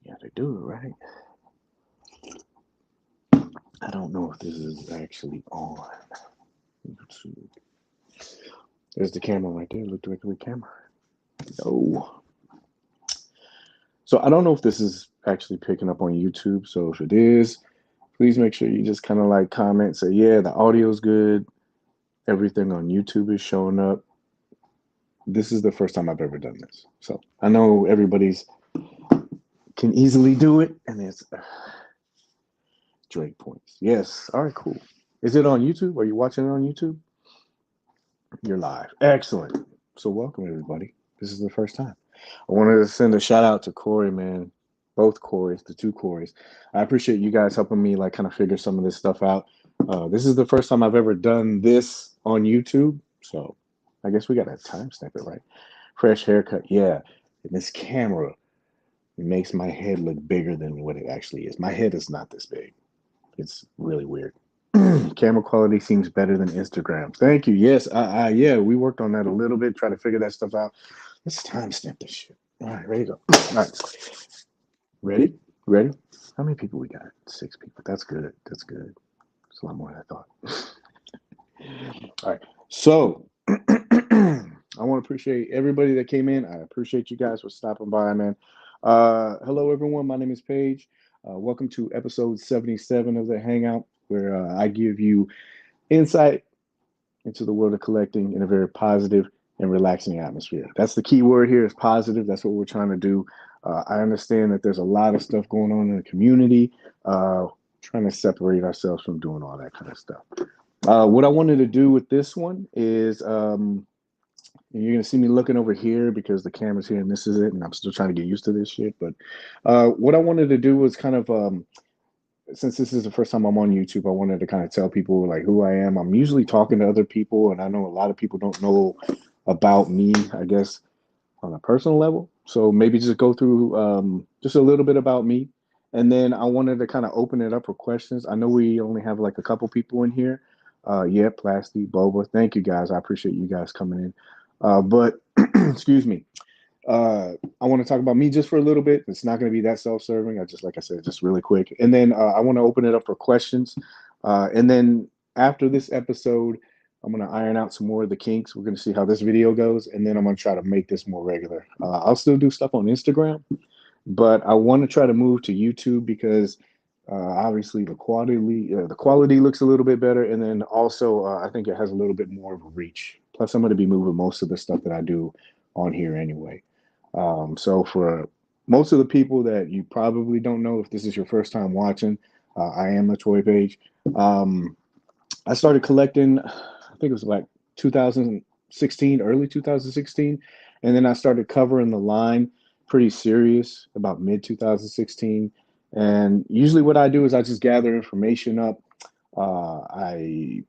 Yeah, they do it right. I don't know if this is actually on YouTube. There's the camera right there. Look directly at the camera. No. So I don't know if this is actually picking up on YouTube. So if it is, please make sure you just kind of like comment, say, yeah, the audio's good. Everything on YouTube is showing up. This is the first time I've ever done this. So I know everybody's can easily do it, and it's Drake points. Yes. All right, cool. Is it on YouTube? Are you watching it on YouTube? You're live. Excellent. So welcome everybody. This is the first time. I wanted to send a shout out to Corey, man. Both Corys, the two Corys. I appreciate you guys helping me like kind of figure some of this stuff out. This is the first time I've ever done this on YouTube, so I guess we got to timestamp it, right? Fresh haircut, yeah. And this camera, it makes my head look bigger than what it actually is. My head is not this big. It's really weird. Camera quality seems better than Instagram. Thank you. Yes, yeah, we worked on that a little bit, try to figure that stuff out. Let's timestamp this shit. All right, ready to go. All right, ready? Ready? How many people we got? 6 people. That's good. That's good. It's a lot more than I thought. All right. So I want to appreciate everybody that came in. I appreciate you guys for stopping by, man. Hello, everyone. My name is Paige. Welcome to episode 77 of the Hangout, where I give you insight into the world of collecting in a very positive and relaxing atmosphere. That's the key word here is positive. That's what we're trying to do. I understand that there's a lot of stuff going on in the community, trying to separate ourselves from doing all that kind of stuff. What I wanted to do with this one is you're gonna see me looking over here because the camera's here and this is it, and I'm still trying to get used to this shit. But what I wanted to do was kind of since this is the first time I'm on YouTube, I wanted to kind of tell people like who I am. I'm usually talking to other people, and I know a lot of people don't know about me, I guess, on a personal level. So maybe just go through just a little bit about me. And then I wanted to kind of open it up for questions. I know we only have like a couple people in here. Yeah, Plasty, Boba. Thank you guys. I appreciate you guys coming in. But excuse me. I want to talk about me just for a little bit. It's not going to be that self-serving. I just, like I said, just really quick. And then I want to open it up for questions. And then after this episode, I'm going to iron out some more of the kinks. We're going to see how this video goes. And then I'm going to try to make this more regular. I'll still do stuff on Instagram, but I want to try to move to YouTube because obviously the quality looks a little bit better. And then also I think it has a little bit more of a reach. Plus, I'm going to be moving most of the stuff that I do on here anyway. So for most of the people that you probably don't know, if this is your first time watching, I am a Toy Paige. Um, I started collecting, I think it was like 2016, early 2016, and then I started covering the line pretty serious about mid 2016. And usually, what I do is I just gather information up. I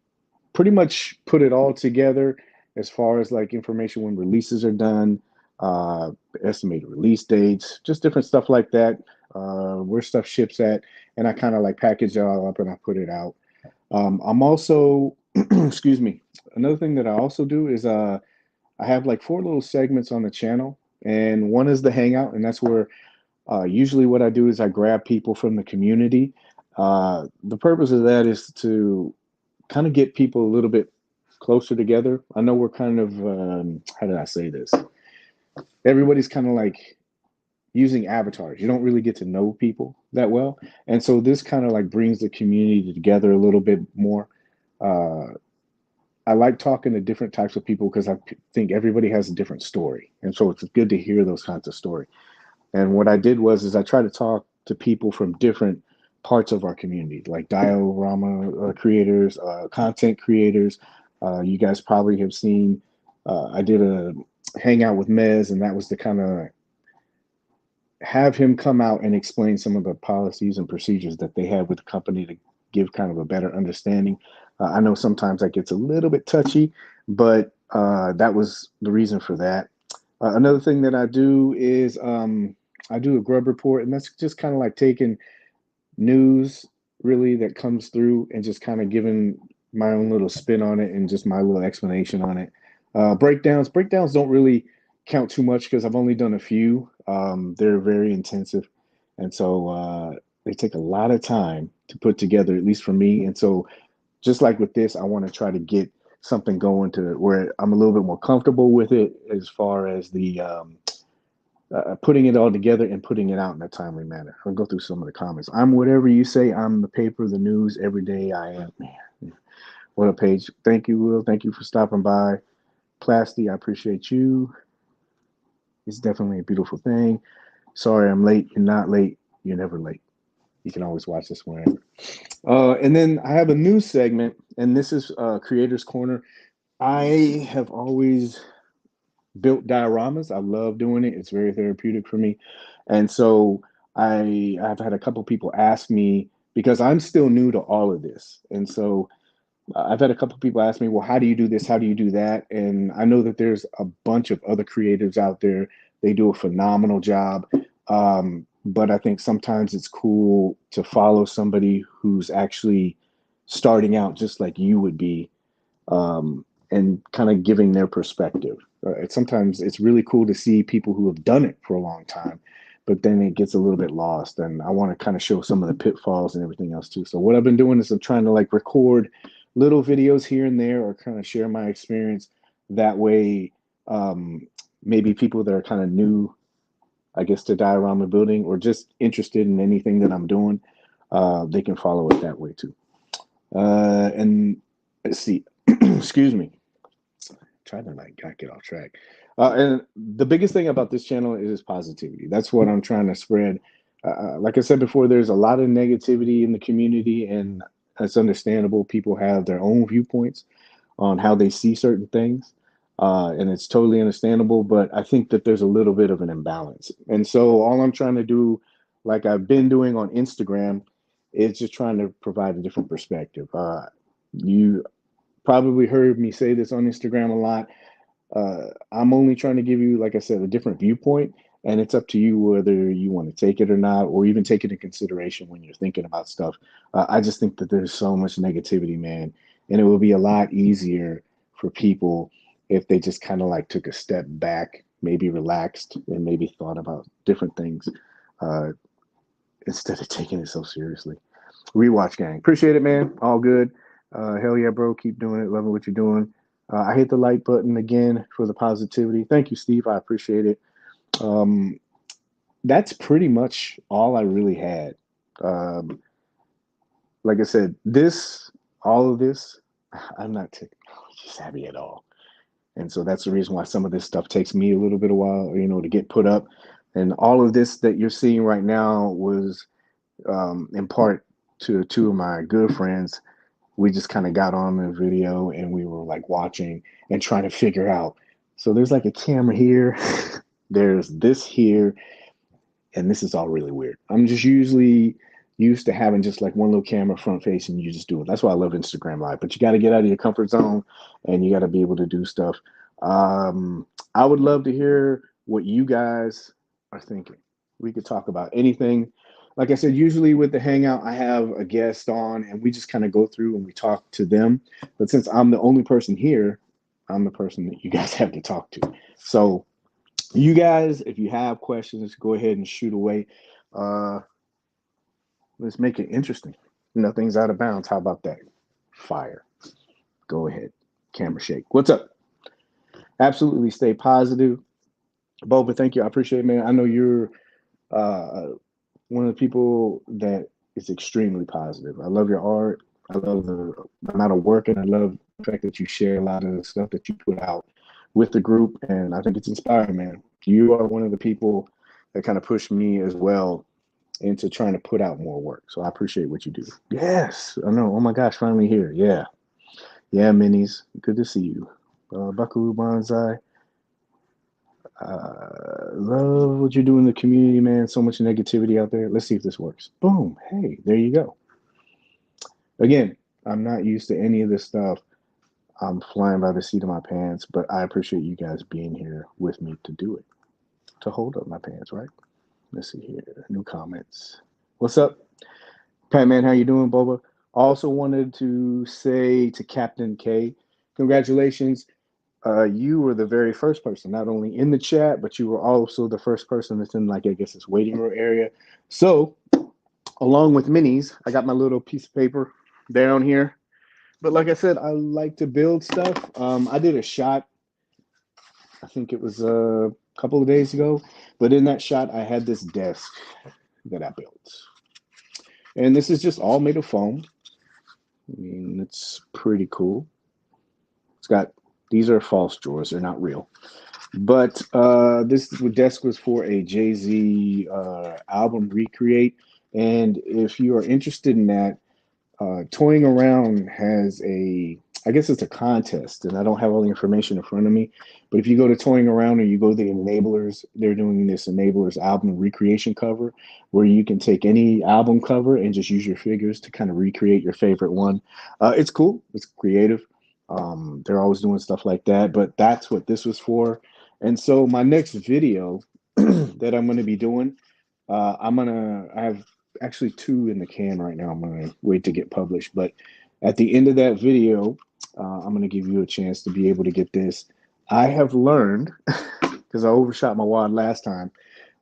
pretty much put it all together as far as like information when releases are done, uh, estimated release dates, just different stuff like that, where stuff ships at, and I kind of like package it all up and I put it out. I'm also, excuse me, another thing that I also do is I have like four little segments on the channel, and one is the Hangout, and that's where usually what I do is I grab people from the community. The purpose of that is to kind of get people a little bit closer together. I know we're kind of how did I say this? Everybody's kind of like using avatars. You don't really get to know people that well, and so this kind of like brings the community together a little bit more. Uh, I like talking to different types of people because think everybody has a different story, and so it's good to hear those kinds of story. And what I did was is I tried to talk to people from different parts of our community, like diorama creators, content creators. You guys probably have seen. I did a hangout with Mez, and that was to kind of have him come out and explain some of the policies and procedures that they have with the company to give kind of a better understanding. I know sometimes that gets a little bit touchy, but that was the reason for that. Another thing that I do is I do a grub report, and that's just kind of like taking news really that comes through and just kind of giving my own little spin on it and just my little explanation on it. Breakdowns don't really count too much because I've only done a few. They're very intensive, And so they take a lot of time to put together, at least for me. And so just like with this, I want to try to get something going to where I'm a little bit more comfortable with it as far as the putting it all together and putting it out in a timely manner. I'll go through some of the comments. I'm whatever you say. I'm the paper, the news. Every day I am. Man, what a page. Thank you, Will. Thank you for stopping by. Plasty, I appreciate you. It's definitely a beautiful thing. Sorry I'm late. You're not late. You're never late. You can always watch this whenever. And then I have a new segment, and this is Creators Corner. I have always built dioramas. I love doing it. It's very therapeutic for me. And so I've had a couple people ask me because I'm still new to all of this. And so I've had a couple people ask me, well, how do you do this? How do you do that? And I know that there's a bunch of other creatives out there. They do a phenomenal job. But I think sometimes it's cool to follow somebody who's actually starting out just like you would be, and kind of giving their perspective. Sometimes it's really cool to see people who have done it for a long time, but then it gets a little bit lost. And I want to kind of show some of the pitfalls and everything else too. So what I've been doing is I'm trying to like record little videos here and there or kind of share my experience. That way, maybe people that are kind of new, I guess, to diorama building or just interested in anything that I'm doing, they can follow it that way too. And let's see, excuse me. Try to like not get off track. And the biggest thing about this channel is positivity. That's what I'm trying to spread. Like I said before, there's a lot of negativity in the community, and it's understandable. People have their own viewpoints on how they see certain things, and it's totally understandable. But I think that there's a little bit of an imbalance, and so all I'm trying to do, like I've been doing on Instagram, is just trying to provide a different perspective. You probably heard me say this on Instagram a lot. I'm only trying to give you, like I said, a different viewpoint, and it's up to you whether you want to take it or not, or even take it into consideration when you're thinking about stuff. I just think that there's so much negativity, man, and it would be a lot easier for people if they just kind of like took a step back, maybe relaxed, and maybe thought about different things uh, instead of taking it so seriously. Rewatch gang, appreciate it, man. All good. Hell yeah, bro. Keep doing it. Loving what you're doing. I hit the like button again for the positivity. Thank you, Steve. I appreciate it. Um, that's pretty much all I really had. Um, like I said, all of this, I'm not technology savvy at all. And so that's the reason why some of this stuff takes me a little bit of while, to get put up. And all of this that you're seeing right now was in part to two of my good friends. We just kind of got on the video and we were like watching and trying to figure out. So there's like a camera here, there's this here, and this is all really weird. I'm just usually used to having just like one little camera front face and you just do it. That's why I love Instagram Live. But you got to get out of your comfort zone and you got to be able to do stuff. I would love to hear what you guys are thinking. We could talk about anything. Like I said, usually with the Hangout, I have a guest on and we just kind of go through and we talk to them. But since I'm the only person here, I'm the person that you guys have to talk to. So you guys, if you have questions, go ahead and shoot away. Uh, let's make it interesting. Nothing's out of bounds. How about that? Fire. Go ahead. Camera shake. What's up? Absolutely stay positive. Boba, thank you. I appreciate it, man. I know you're uh, one of the people that is extremely positive. I love your art. I love the amount of work, and I love the fact that you share a lot of the stuff that you put out with the group. And I think it's inspiring, man. You are one of the people that kind of pushed me as well into trying to put out more work. So I appreciate what you do. Yes, I know. Oh my gosh, finally here. Yeah. Yeah, minis. Good to see you. Buckaroo Bonsai. Love what you do in the community, man. So much negativity out there. Let's see if this works. Boom. Hey, there you go. Again, I'm not used to any of this stuff. I'm flying by the seat of my pants, but I appreciate you guys being here with me to do it, to hold up my pants, right? Let's see here. New comments. What's up? Pat man, how you doing, Boba? Also wanted to say to Captain K, congratulations. you were the very first person, not only in the chat, but you were also the first person that's in, like, I guess this waiting room area. So, along with minis, I got my little piece of paper down here. But like I said, I like to build stuff. I did a shot, I think it was a couple of days ago, but in that shot, I had this desk that I built. And this is just all made of foam. I mean, it's pretty cool. It's got, these are false drawers, they're not real. But this desk was for a Jay-Z album recreate. And if you are interested in that, Toying Around has I guess it's a contest, and I don't have all the information in front of me. But if you go to Toying Around or you go to the Enablers, they're doing this Enablers album recreation cover where you can take any album cover and just use your figures to kind of recreate your favorite one. It's cool, it's creative. They're always doing stuff like that, but that's what this was for. And so my next video that I'm going to be doing, I have actually two in the can right now. I'm going to wait to get published. But at the end of that video, I'm going to give you a chance to be able to get this. I have learned, because I overshot my wad last time,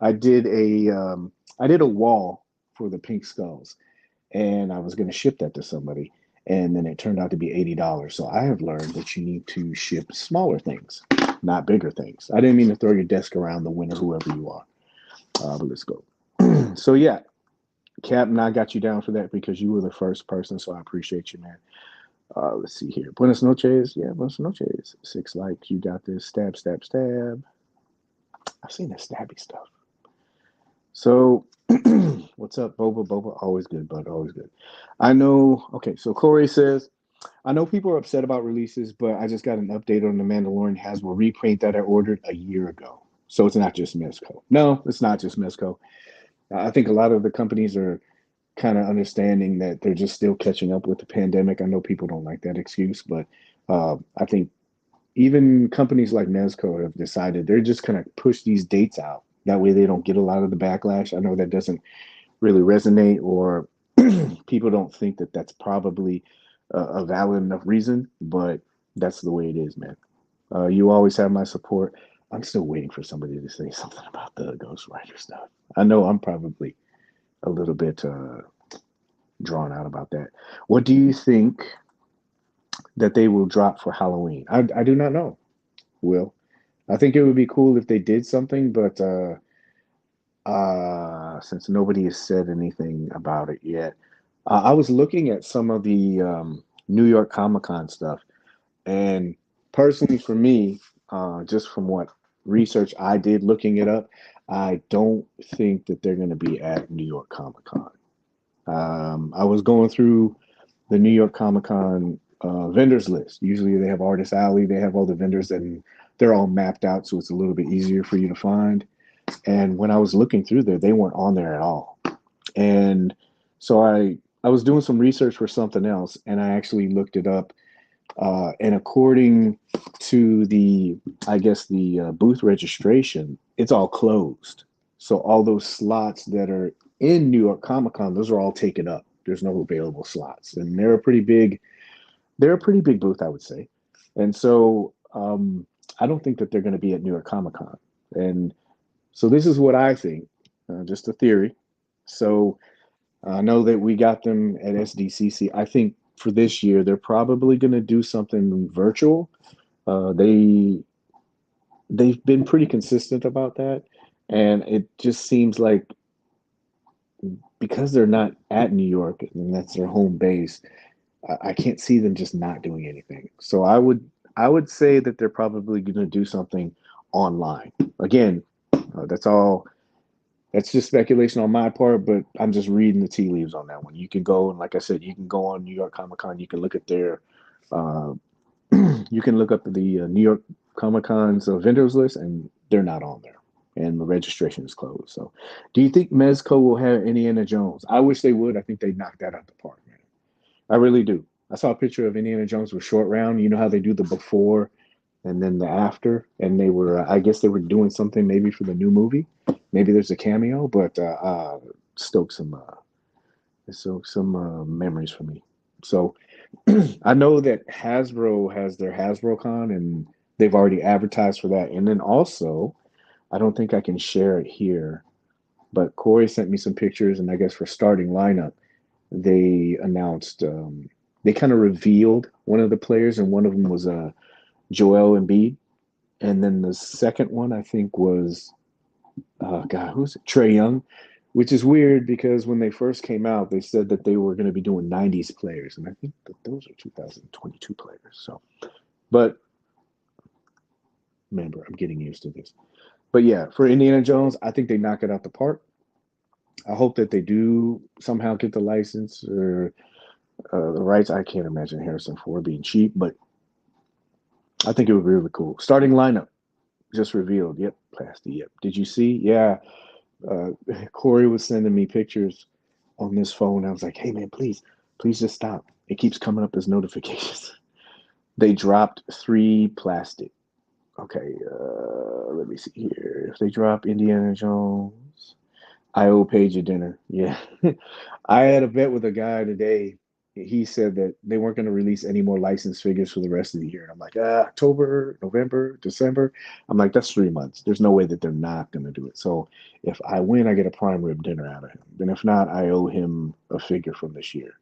I did a wall for the pink skulls, and I was going to ship that to somebody, and then it turned out to be $80. So I have learned that you need to ship smaller things, not bigger things. I didn't mean to throw your desk around the winner, whoever you are. But let's go. So yeah, Captain, I got you down for that because you were the first person, so I appreciate you, man. Let's see here. Buenas noches. Yeah, buenas noches. 6 likes. You got this. Stab, stab, stab. I've seen that stabby stuff. So, what's up, Boba? Boba, always good, bud. Always good. I know. Okay, so Corey says, I know people are upset about releases, but I just got an update on the Mandalorian Hasbro reprint that I ordered a year ago. So it's not just Mezco. No, it's not just Mezco. I think a lot of the companies are kind of understanding that they're just still catching up with the pandemic. I know people don't like that excuse, but I think even companies like Mezco have decided they're just going to push these dates out. That way they don't get a lot of the backlash. I know that doesn't really resonate, or people don't think that that's probably a valid enough reason, but that's the way it is, man. You always have my support. I'm still waiting for somebody to say something about the Ghost Rider stuff. I know I'm probably a little bit drawn out about that. What do you think that they will drop for Halloween? I do not know, Will. I think it would be cool if they did something, but since nobody has said anything about it yet, I was looking at some of the New York Comic Con stuff, and personally for me, just from what research I did looking it up, I don't think that they're going to be at New York Comic Con. I was going through the New York Comic Con vendors list. Usually they have Artist Alley, they have all the vendors, and they're all mapped out, so it's a little bit easier for you to find. And when I was looking through there, they weren't on there at all. And so I was doing some research for something else, and I actually looked it up. And according to I guess the booth registration, it's all closed. So all those slots that are in New York Comic Con, those are all taken up. There's no available slots, and they're a pretty big booth, I would say. And so I don't think that they're going to be at New York Comic Con. And so this is what I think, just a theory. So I know that we got them at SDCC. I think for this year they're probably going to do something virtual. They've been pretty consistent about that, and it just seems like because they're not at New York and that's their home base, I can't see them just not doing anything. So I would say that they're probably going to do something online. Again, that's all. That's just speculation on my part, but I'm just reading the tea leaves on that one. You can go, and like I said, you can go on New York Comic Con. You can look at uh, you can look up the New York Comic Con's vendors list, and they're not on there, and the registration is closed. So, do you think Mezco will have Indiana Jones? I wish they would. I think they knocked that out the park, man. I really do. I saw a picture of Indiana Jones with Short Round. You know how they do the before and then the after, and they were, I guess they were doing something maybe for the new movie. Maybe there's a cameo, but stoked some memories for me. So I know that Hasbro has their Hasbro Con, and They've already advertised for that. And then also, I don't think I can share it here, but Corey sent me some pictures, and I guess for starting lineup, they announced, they kind of revealed one of the players, and one of them was Joel Embiid. And then the second one, I think, was, God, who's it? Trey Young, which is weird because when they first came out, they said that they were going to be doing 90s players. And I think that those are 2022 players. So, but remember, I'm getting used to this. But yeah, for Indiana Jones, I think they knock it out the park. I hope that they do somehow get the license or the rights. I can't imagine Harrison Ford being cheap, but I think it would be really cool. Starting lineup just revealed. Yep, Plasty. Yep. Did you see? Yeah. Uh, Corey was sending me pictures on this phone. I was like, hey man, please just stop. It keeps coming up as notifications. They dropped 3 plastic. Okay, let me see here. If they drop Indiana Jones, I owe Paige a dinner. Yeah. I had a bet with a guy today. He said that they weren't going to release any more licensed figures for the rest of the year. And I'm like, October, November, December. I'm like, that's 3 months. There's no way that they're not going to do it. So if I win, I get a prime rib dinner out of him. And if not, I owe him a figure from this year.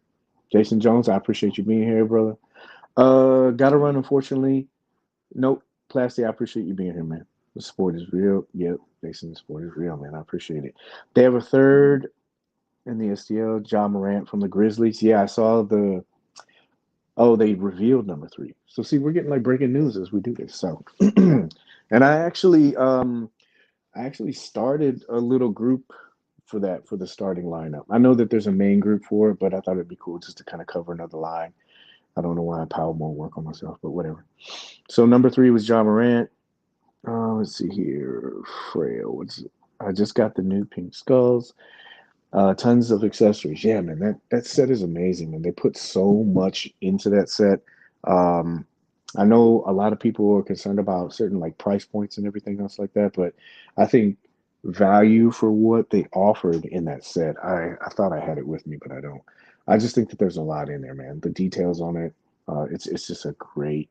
Jason Jones, I appreciate you being here, brother. Gotta run, unfortunately. Nope. Plasty, I appreciate you being here, man. The sport is real. Yep, Jason, the sport is real, man. I appreciate it. They have a third in the STL, John Morant from the Grizzlies. Yeah, I saw the. Oh, they revealed number 3. So see, we're getting like breaking news as we do this. So, and I actually started a little group for that for the starting lineup. I know that there's a main group for it, but I thought it'd be cool just to kind of cover another line. I don't know why I pile more work on myself, but whatever. So number 3 was John Morant. Let's see here. Frail. I just got the new pink skulls. Tons of accessories. Yeah, man, that set is amazing, and they put so much into that set. Um, I know a lot of people are concerned about certain like price points and everything else like that, but I think value for what they offered in that set. I thought I had it with me, but I don't. I just think that there's a lot in there, man. The details on it. It's just a great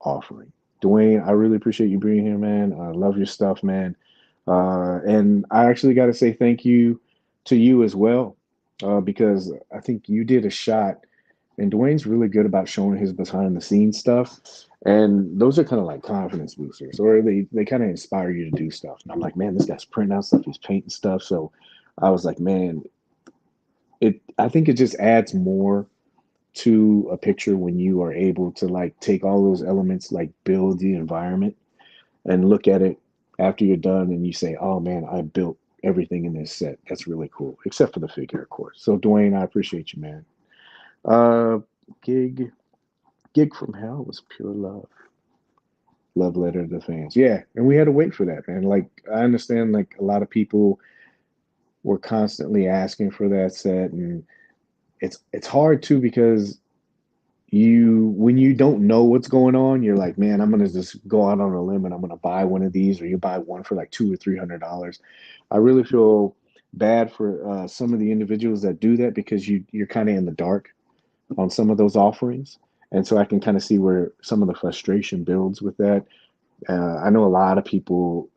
offering. Dwayne, I really appreciate you being here, man. I love your stuff, man. And I actually got to say thank you to you as well, because I think you did a shot, and Dwayne's really good about showing his behind the scenes stuff. And those are kind of like confidence boosters, or they kind of inspire you to do stuff. And I'm like, man, this guy's printing out stuff, he's painting stuff. So I was like, man, I think it just adds more to a picture when you are able to like take all those elements, like build the environment and look at it after you're done and you say, oh man, I built everything in this set. That's really cool, except for the figure, of course. So Dwayne, I appreciate you, man. Uh, gig gig from hell was pure love letter to the fans. Yeah, and we had to wait for that, man. Like I understand, like a lot of people were constantly asking for that set, and it's hard too because when you don't know what's going on, you're like, man, I'm gonna just go out on a limb and I'm gonna buy one of these, or you buy one for like $200 or $300. I really feel bad for some of the individuals that do that because you're kind of in the dark on some of those offerings, and so I can kind of see where some of the frustration builds with that. I know a lot of people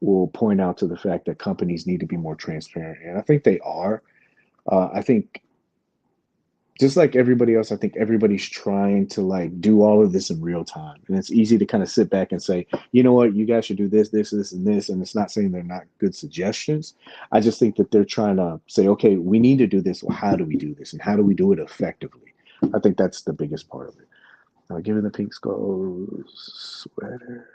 will point out to the fact that companies need to be more transparent, and I think they are. I think just like everybody else, I think everybody's trying to like do all of this in real time. And it's easy to kind of sit back and say, you know what, you guys should do this, and this. And it's not saying they're not good suggestions. I just think that they're trying to say, okay, we need to do this. Well, how do we do this? And how do we do it effectively? I think that's the biggest part of it. Given the Pink Skulls sweater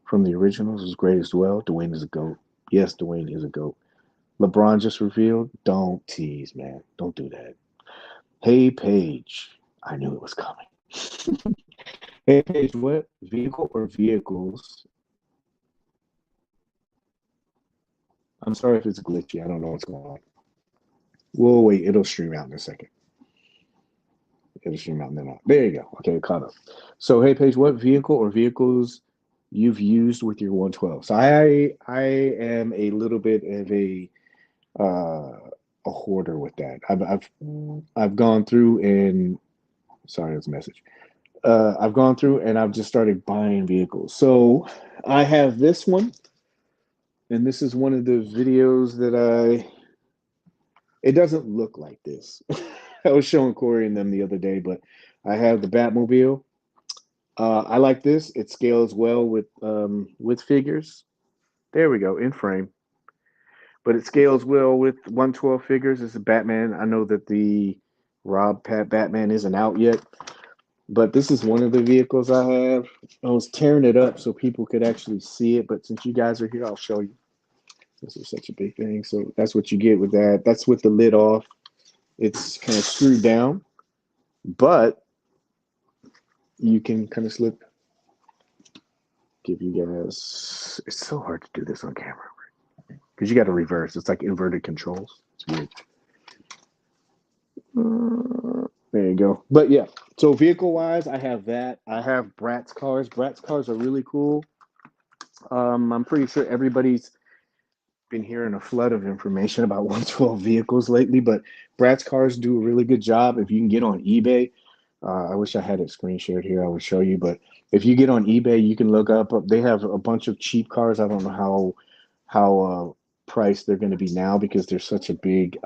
from the originals is great as well. Dwayne is a GOAT. Yes, Dwayne is a GOAT. LeBron just revealed. Don't tease, man. Don't do that. Hey, Paige. I knew it was coming. Hey, Paige, what vehicle or vehicles? I'm sorry if it's glitchy. I don't know what's going on. We'll wait. It'll stream out in a second. It'll stream out and then out. There you go. Okay, caught up. So, hey, Paige, what vehicle or vehicles you've used with your 112? So, I am a little bit of a hoarder with that. I've gone through and sorry, it's a message. I've gone through and I've just started buying vehicles. So I have this one, and this is one of the videos that it doesn't look like this. I was showing Corey and them the other day, but I have the Batmobile. I like this. It scales well with figures. There we go, in frame. But it scales well with 112 figures. It's a Batman. I know that the Rob Pat Batman isn't out yet, but this is one of the vehicles I have. I was tearing it up so people could actually see it, but since you guys are here, I'll show you. This is such a big thing. So that's what you get with that. That's with the lid off. It's kind of screwed down, but you can kind of slip. Give you guys. It's so hard to do this on camera because you got to reverse. It's like inverted controls. It's weird. There you go. But yeah, so vehicle wise, I have that. I have Bratz cars. Bratz cars are really cool. I'm pretty sure everybody's been hearing a flood of information about 112 vehicles lately, but Bratz cars do a really good job. If you can get on eBay, I wish I had it screen shared here. I would show you, but if you get on eBay, you can look up. They have a bunch of cheap cars. I don't know how priced they're going to be now because there's such a big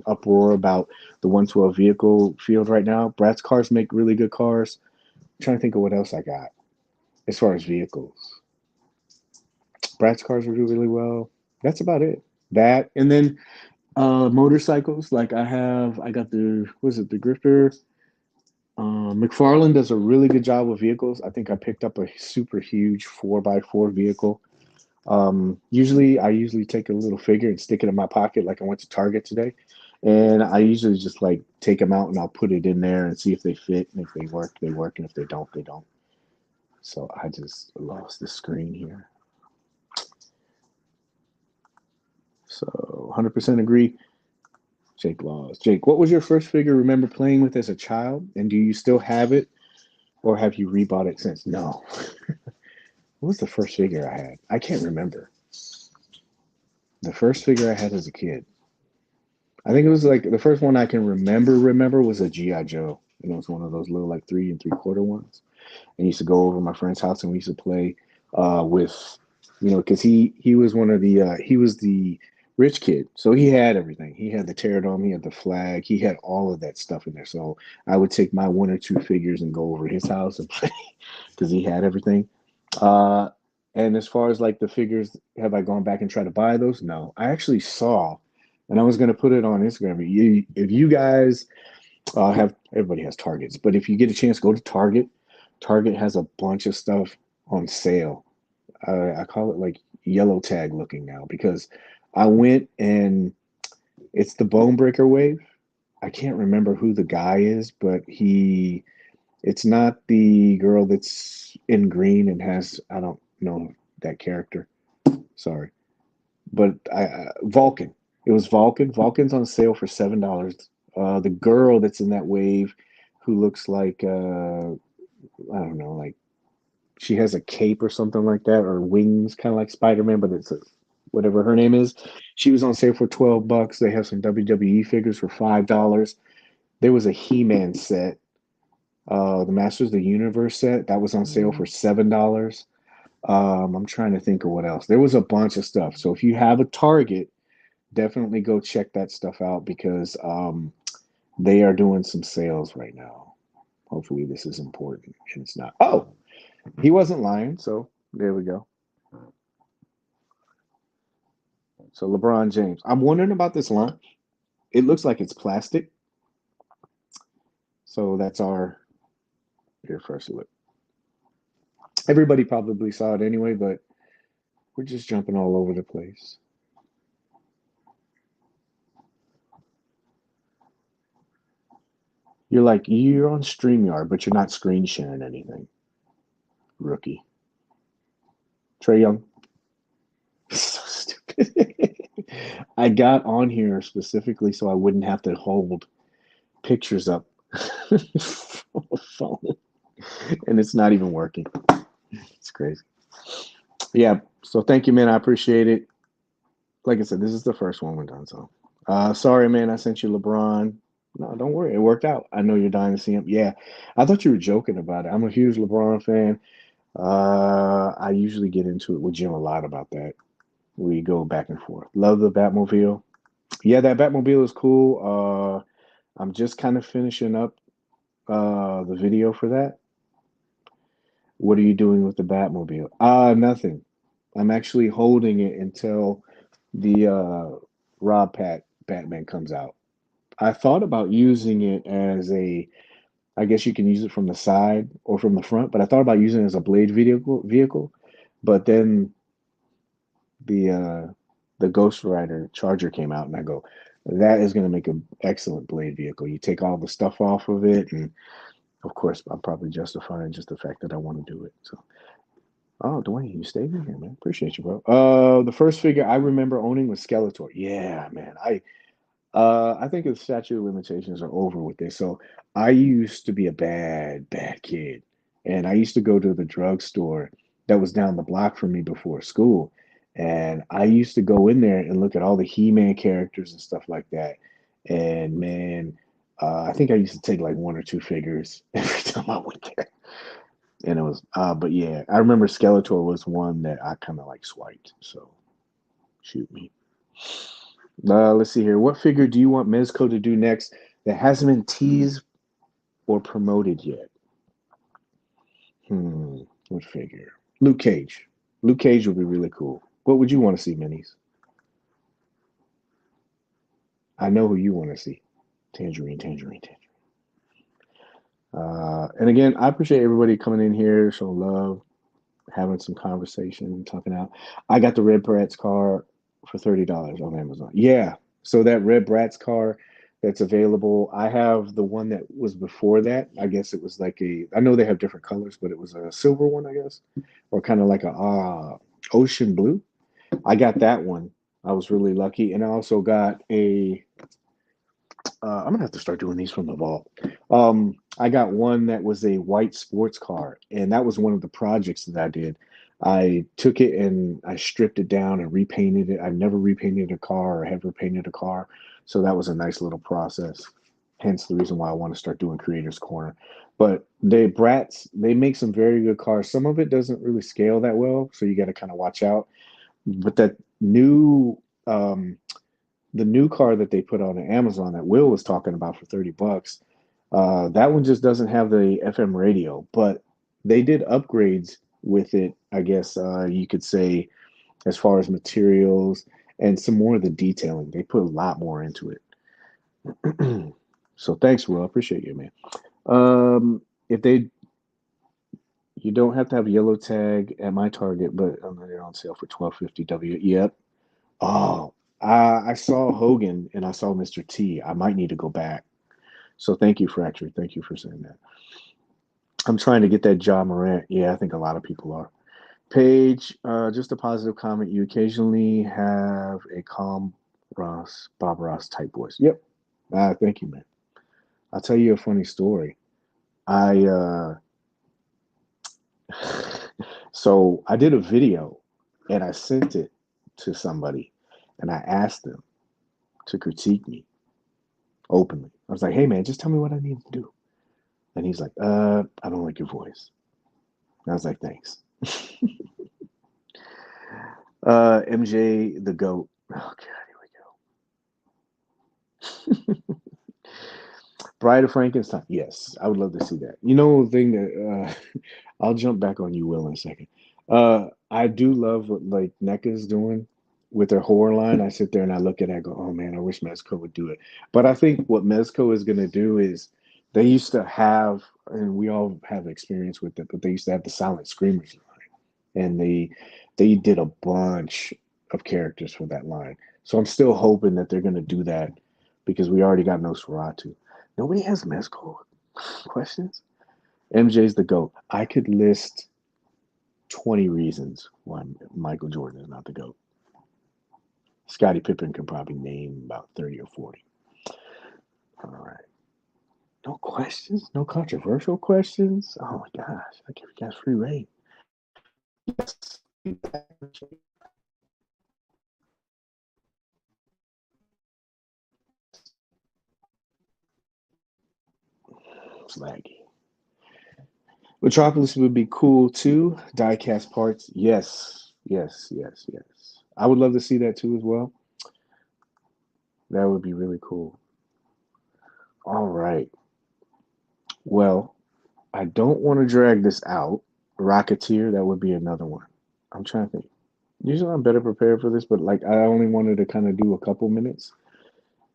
uproar about the 112 vehicle field right now. Bratz cars make really good cars. I'm trying to think of what else I got as far as vehicles. Bratz cars will do really well. That's about it. That and then motorcycles. Like I got the was it the Grifter. McFarlane does a really good job with vehicles. I think I picked up a super huge 4x4 vehicle. I usually take a little figure and stick it in my pocket, like I went to Target today. And I usually just like take them out and I'll put it in there and see if they fit. And if they work, they work. And if they don't, they don't. So I just lost the screen here. So 100% agree. Jake Laws. Jake, what was your first figure you remember playing with as a child? And do you still have it? Or have you rebought it since? No. What was the first figure I had? I can't remember. The first figure I had as a kid. I think it was like the first one I can remember was a G.I. Joe. And it was one of those little like 3 3/4 ones. And I used to go over to my friend's house and we used to play with, because he was one of he was the rich kid. So he had everything. He had the Pterodome, he had the flag, he had all of that stuff in there. So I would take my 1 or 2 figures and go over to his house and play because he had everything. Uh, and as far as like the figures, have I gone back and tried to buy those? No, I actually saw, and I was going to put it on Instagram. If you guys have, everybody has Targets, but if you get a chance, go to Target. Target has a bunch of stuff on sale. I call it like yellow tag looking now because I went and it's the Bone Breaker wave. I can't remember who the guy is, but it's not the girl that's in green and has, I don't know that character. Sorry. But Vulcan. It was Vulcan. Vulcan's on sale for $7. The girl that's in that wave who looks like, I don't know, like she has a cape or something like that, or wings, kind of like Spider-Man, but it's whatever her name is. She was on sale for $12. They have some WWE figures for $5. There was a He-Man set, the Masters of the Universe set that was on sale for $7. I'm trying to think of what else. There was a bunch of stuff. So if you have a Target, definitely go check that stuff out because they are doing some sales right now. Hopefully this is important and it's not. Oh, he wasn't lying, so there we go. So LeBron James. I'm wondering about this lunch. It looks like it's plastic. So that's our here first look. Everybody probably saw it anyway, but we're just jumping all over the place. You're on StreamYard, but you're not screen sharing anything. Rookie. Trey Young. So stupid. I got on here specifically so I wouldn't have to hold pictures up on the phone. And it's not even working. It's crazy. Yeah. So thank you, man. I appreciate it. Like I said, this is the first one we're done. So sorry, man. I sent you LeBron. No, don't worry. It worked out. I know you're dying to see him. Yeah, I thought you were joking about it. I'm a huge LeBron fan. I usually get into it with Jim a lot about that. We go back and forth. Love the Batmobile. Yeah, that Batmobile is cool. I'm just kind of finishing up the video for that. What are you doing with the Batmobile? Nothing. I'm actually holding it until the Rob Pat Batman comes out. I thought about using it as a, I guess you can use it from the side or from the front, but I thought about using it as a blade vehicle. But then the the Ghost Rider Charger came out, and I go, that is going to make an excellent blade vehicle. You take all the stuff off of it, and of course, I'm probably justifying just the fact that I want to do it. So, oh, Dwayne, you stayed in here, man. Appreciate you, bro. The first figure I remember owning was Skeletor. Yeah, man. I think the statute of limitations are over with this. So I used to be a bad kid, and I used to go to the drugstore that was down the block from me before school, and I used to go in there and look at all the He-Man characters and stuff like that. And man, I think I used to take like one or two figures every time I went there, and it was. But yeah, I remember Skeletor was one that I kind of like swiped. So shoot me. Let's see here. What figure do you want Mezco to do next that hasn't been teased or promoted yet? What figure? Luke Cage. Luke Cage would be really cool. What would you want to see, Minis? I know who you want to see. Tangerine, Tangerine, Tangerine. And again, I appreciate everybody coming in here, showing love, having some conversation, talking out. I got the Red Bratz car for $30 on Amazon. Yeah, so that Red Bratz car that's available. I have the one that was before that. I guess it was like a. I know they have different colors, but it was a silver one, I guess, or kind of like a ocean blue. I got that one. I was really lucky, and I also got a. I'm gonna have to start doing these from the vault. I got one that was a white sports car, and that was one of the projects that I did. I took it and I stripped it down and repainted it. I've never repainted a car or ever painted a car, so that was a nice little process. Hence the reason why I want to start doing Creators Corner. But they make some very good cars. Some of it doesn't really scale that well, so you got to kind of watch out. But that new the new car that they put on Amazon that Will was talking about for $30, that one just doesn't have the FM radio, but they did upgrades with it, I guess you could say, as far as materials and some more of the detailing. They put a lot more into it. So thanks, Will. I appreciate you, man. If they You don't have to have a yellow tag at my Target, but they're on sale for 12.50 W. Yep. Oh, I saw Hogan and I saw Mr. T. I might need to go back. So thank you, Fracture. Thank you for saying that. I'm trying to get that John Morant. Yeah, I think a lot of people are. Paige, just a positive comment. You occasionally have a calm Bob Ross type voice. Yep. Thank you, man. I'll tell you a funny story. I so I did a video and I sent it to somebody and I asked them to critique me openly. I was like, hey man, just tell me what I need to do. And he's like, I don't like your voice. And I was like, thanks. MJ the GOAT. Oh god, here we go. Bride of Frankenstein. Yes, I would love to see that. You know the thing that I'll jump back on you, Will, in a second. I do love what like NECA's doing with their horror line. I sit there and I look at it and I go, oh man, I wish Mezco would do it. But I think what Mezco is gonna do is they used to have, and we all have experience with it, but they used to have the Silent Screamers line. And they did a bunch of characters for that line. So I'm still hoping that they're gonna do that because we already got Nosferatu. Nobody has Mezco questions. MJ's the GOAT. I could list 20 reasons why Michael Jordan is not the GOAT. Scottie Pippen can probably name about 30 or 40. All right. No questions? No controversial questions? Oh my gosh. I give you guys free reign. Yes. It's laggy. Metropolis would be cool too. Diecast parts, yes, yes, yes, yes. I would love to see that too as well. That would be really cool. All right. Well, I don't want to drag this out. Rocketeer, that would be another one. I'm trying to think. Usually I'm better prepared for this, but like I only wanted to kind of do a couple minutes.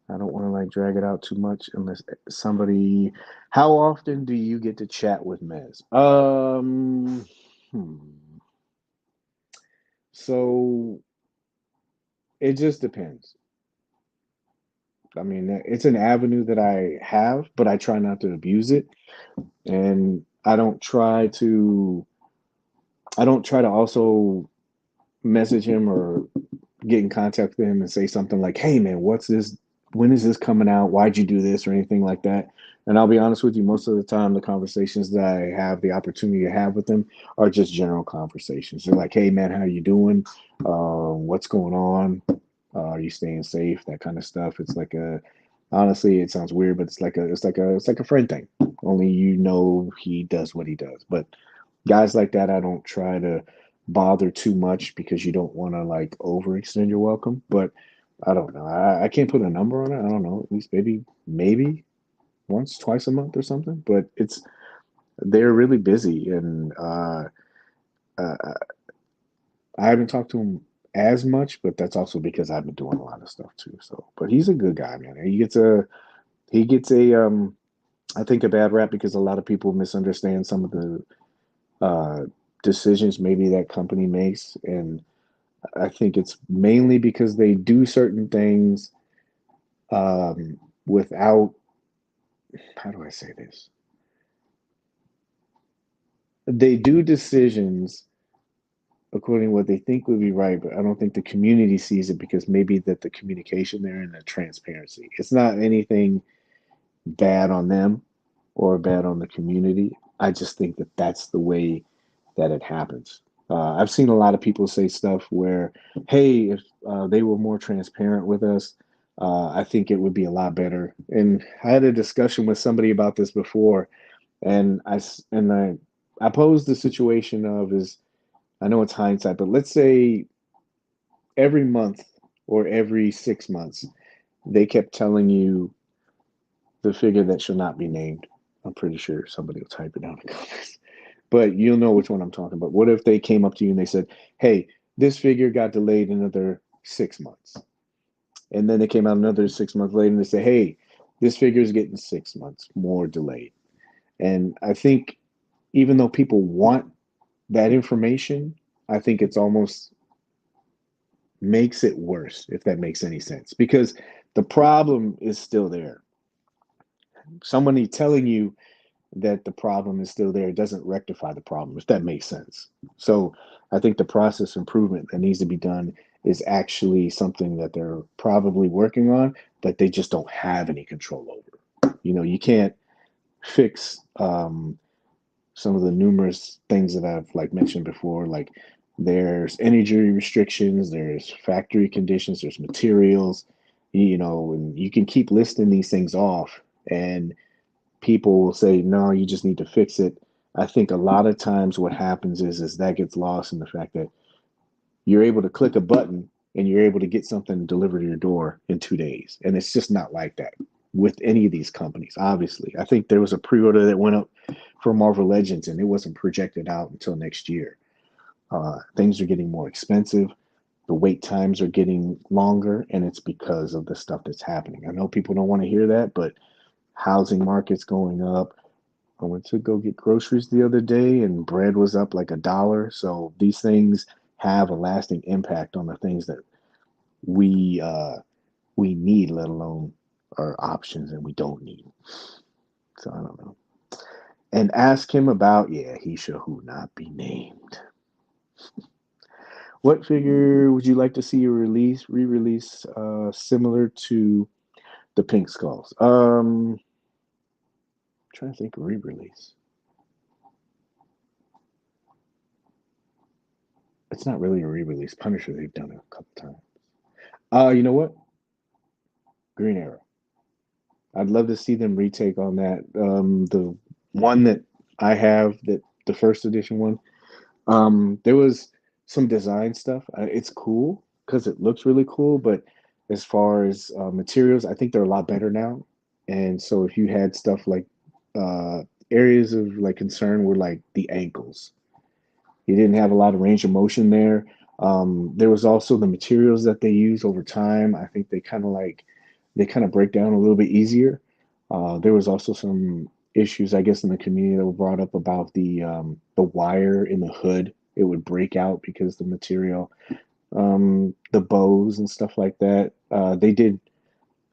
I don't want to like drag it out too much unless somebody. How often do you get to chat with Mez? Hmm. So it just depends. I mean, it's an avenue that I have, but I try not to abuse it, and I don't try to also message him or get in contact with him and say something like, "Hey, man, what's this? When is this coming out? Why'd you do this?" or anything like that. And I'll be honest with you, most of the time, the conversations that I have the opportunity to have with them are just general conversations. They're like, "Hey, man, how you doing? What's going on? Are you staying safe?" That kind of stuff. It's like a honestly, it sounds weird, but it's like a friend thing. Only you know he does what he does. But guys like that, I don't try to bother too much because you don't want to like overextend your welcome. But I don't know. I can't put a number on it. I don't know. At least maybe once, twice a month or something. But they're really busy, and uh, I haven't talked to him as much. But that's also because I've been doing a lot of stuff too. So, but he's a good guy, man. He gets a I think a bad rap because a lot of people misunderstand some of the uh, decisions maybe that company makes, and I think it's mainly because they do certain things without, how do I say this? They do decisions according to what they think would be right, but I don't think the community sees it because maybe that the communication there and the transparency. It's not anything bad on them or bad on the community. I just think that that's the way that it happens. I've seen a lot of people say stuff where, hey, if they were more transparent with us, I think it would be a lot better. And I had a discussion with somebody about this before, and I posed the situation of is I know it's hindsight, but let's say every month or every 6 months they kept telling you the figure that shall not be named. I'm pretty sure somebody will type it down in the comments. But you'll know which one I'm talking about. What if they came up to you and they said, "Hey, this figure got delayed another 6 months," and then they came out another 6 months later and they say, "Hey, this figure is getting 6 months more delayed." And I think even though people want that information, I think it's almost makes it worse if that makes any sense because the problem is still there. Somebody telling you that the problem is still there. It doesn't rectify the problem, if that makes sense. So I think the process improvement that needs to be done is actually something that they're probably working on, that they just don't have any control over. You know, you can't fix some of the numerous things that I've like mentioned before, like there's energy restrictions, there's factory conditions, there's materials, you know, and you can keep listing these things off and people will say, no, you just need to fix it. I think a lot of times what happens is that gets lost in the fact that you're able to click a button and you're able to get something delivered to your door in 2 days. And it's just not like that with any of these companies, obviously. I think there was a pre-order that went up for Marvel Legends and it wasn't projected out until next year. Things are getting more expensive. The wait times are getting longer, and it's because of the stuff that's happening. I know people don't want to hear that, but housing markets going up. I went to go get groceries the other day and bread was up like $1. So these things have a lasting impact on the things that we we need, let alone our options that we don't need. So I don't know. And ask him about, yeah, he shall who not be named. What figure would you like to see a re-release, similar to the Pink Skulls? Trying to think of re-release. It's not really a re-release. Punisher, they've done it a couple times. You know what? Green Arrow. I'd love to see them retake on that. The one that I have, that the first edition one. There was some design stuff. It's cool because it looks really cool, but as far as materials, I think they're a lot better now. And so if you had stuff like uh, areas of like concern were like the ankles, you didn't have a lot of range of motion there. There was also the materials that they use over time. I think they kind of break down a little bit easier. There was also some issues, I guess, in the community that were brought up about the wire in the hood. It would break out because the material, the bows and stuff like that. They did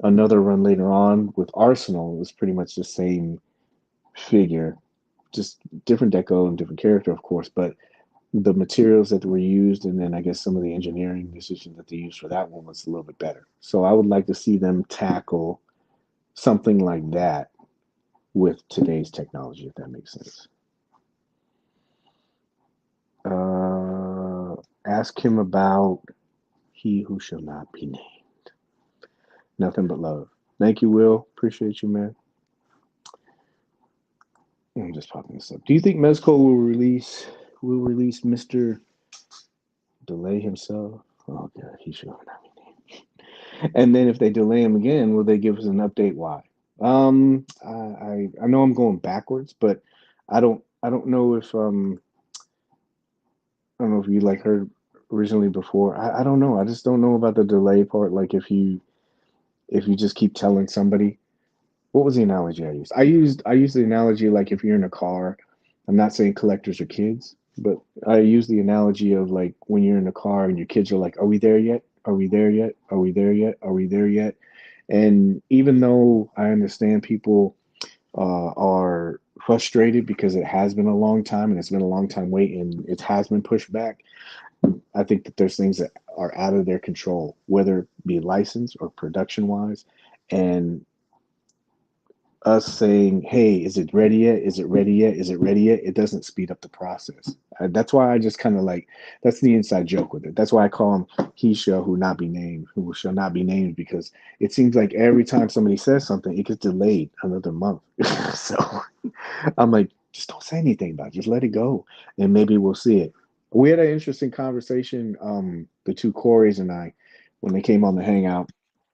another run later on with Arsenal. It was pretty much the same figure, just different deco and different character, of course, but the materials that were used, and then I guess some of the engineering decisions that they used for that one was a little bit better. So I would like to see them tackle something like that with today's technology, if that makes sense. Ask him about he who shall not be named. Nothing but love. Thank you, Will. Appreciate you, man. I'm just popping this up. Do you think Mezco will release Mr. Delay himself? Oh god, he should not be named. And then if they delay him again, will they give us an update why? I know I'm going backwards, but I don't know if I don't know if you like heard originally before. I don't know. I just don't know about the delay part. Like if you just keep telling somebody, what was the analogy I used? I used the analogy like if you're in a car. I'm not saying collectors are kids, but I use the analogy of like when you're in a car and your kids are like, "Are we there yet? Are we there yet? Are we there yet? Are we there yet?" And even though I understand people are frustrated because it has been a long time and it's been a long time waiting, and it has been pushed back, I think that there's things that are out of their control, whether it be license or production wise. And us saying, "Hey, is it ready yet? Is it ready yet? Is it ready yet?" It doesn't speed up the process. That's why I just kind of like that's the inside joke with it. That's why I call him he shall who not be named, who shall not be named, because it seems like every time somebody says something, it gets delayed another month. So I'm like, just don't say anything about it. Just let it go, and maybe we'll see it. We had an interesting conversation, the two Corys and I, when they came on the Hangout.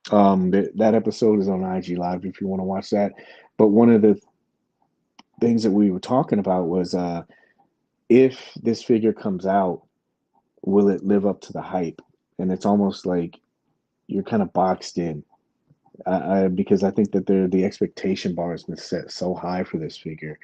That episode is on IG Live if you want to watch that. But one of the things that we were talking about was if this figure comes out, will it live up to the hype? And it's almost like you're kind of boxed in because I think that the expectation bar has been set so high for this figure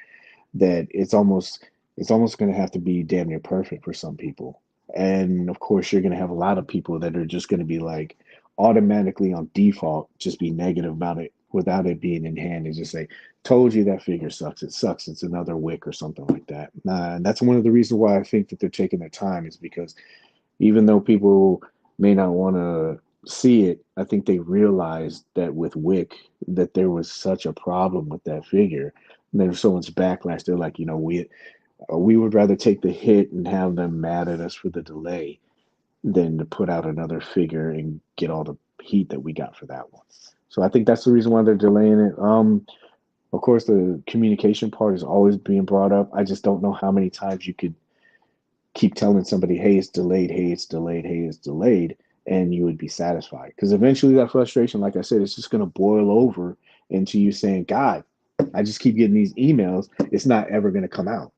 that it's almost going to have to be damn near perfect for some people. And of course, you're going to have a lot of people that are just going to be like automatically on default, just be negative about it without it being in hand and just say, "Told you that figure sucks. It sucks. It's another wick," or something like that. And that's one of the reasons why I think that they're taking their time, is because even though people may not want to see it, I think they realized that with Wick that there was such a problem with that figure. And there was so much backlash. They're like, we would rather take the hit and have them mad at us for the delay than to put out another figure and get all the heat that we got for that one. So I think that's the reason why they're delaying it. Of course, the communication part is always being brought up. I just don't know how many times you could keep telling somebody, "Hey, it's delayed. Hey, it's delayed. Hey, it's delayed," and you would be satisfied. Because eventually, that frustration, like I said, it's just going to boil over into you saying, "God, I just keep getting these emails. It's not ever going to come out."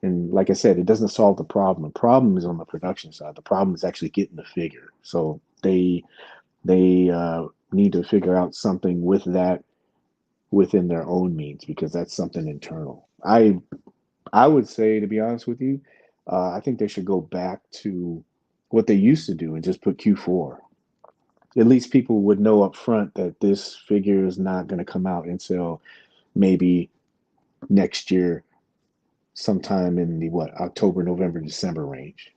And like I said, it doesn't solve the problem. The problem is on the production side. The problem is actually getting the figure. So they need to figure out something with that within their own means, because that's something internal. I would say, to be honest with you, I think they should go back to what they used to do and just put Q4. At least people would know up front that this figure is not going to come out until maybe next year, sometime in the October, November, December range.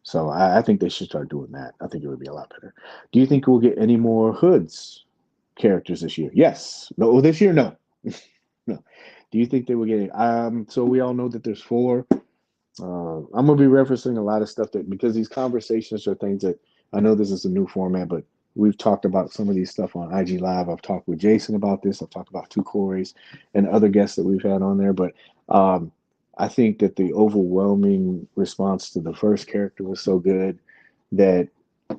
So I think they should start doing that. I think it would be a lot better. Do you think we'll get any more hoods characters this year? Yes. No. This year, no. No. Do you think they will get it? So we all know that there's four. I'm gonna be referencing a lot of stuff that, because these conversations are things that I know this is a new format, but we've talked about some of these stuff on IG Live. I've talked with Jason about this. I've talked about two Corys and other guests that we've had on there. But um, I think that the overwhelming response to the first character was so good that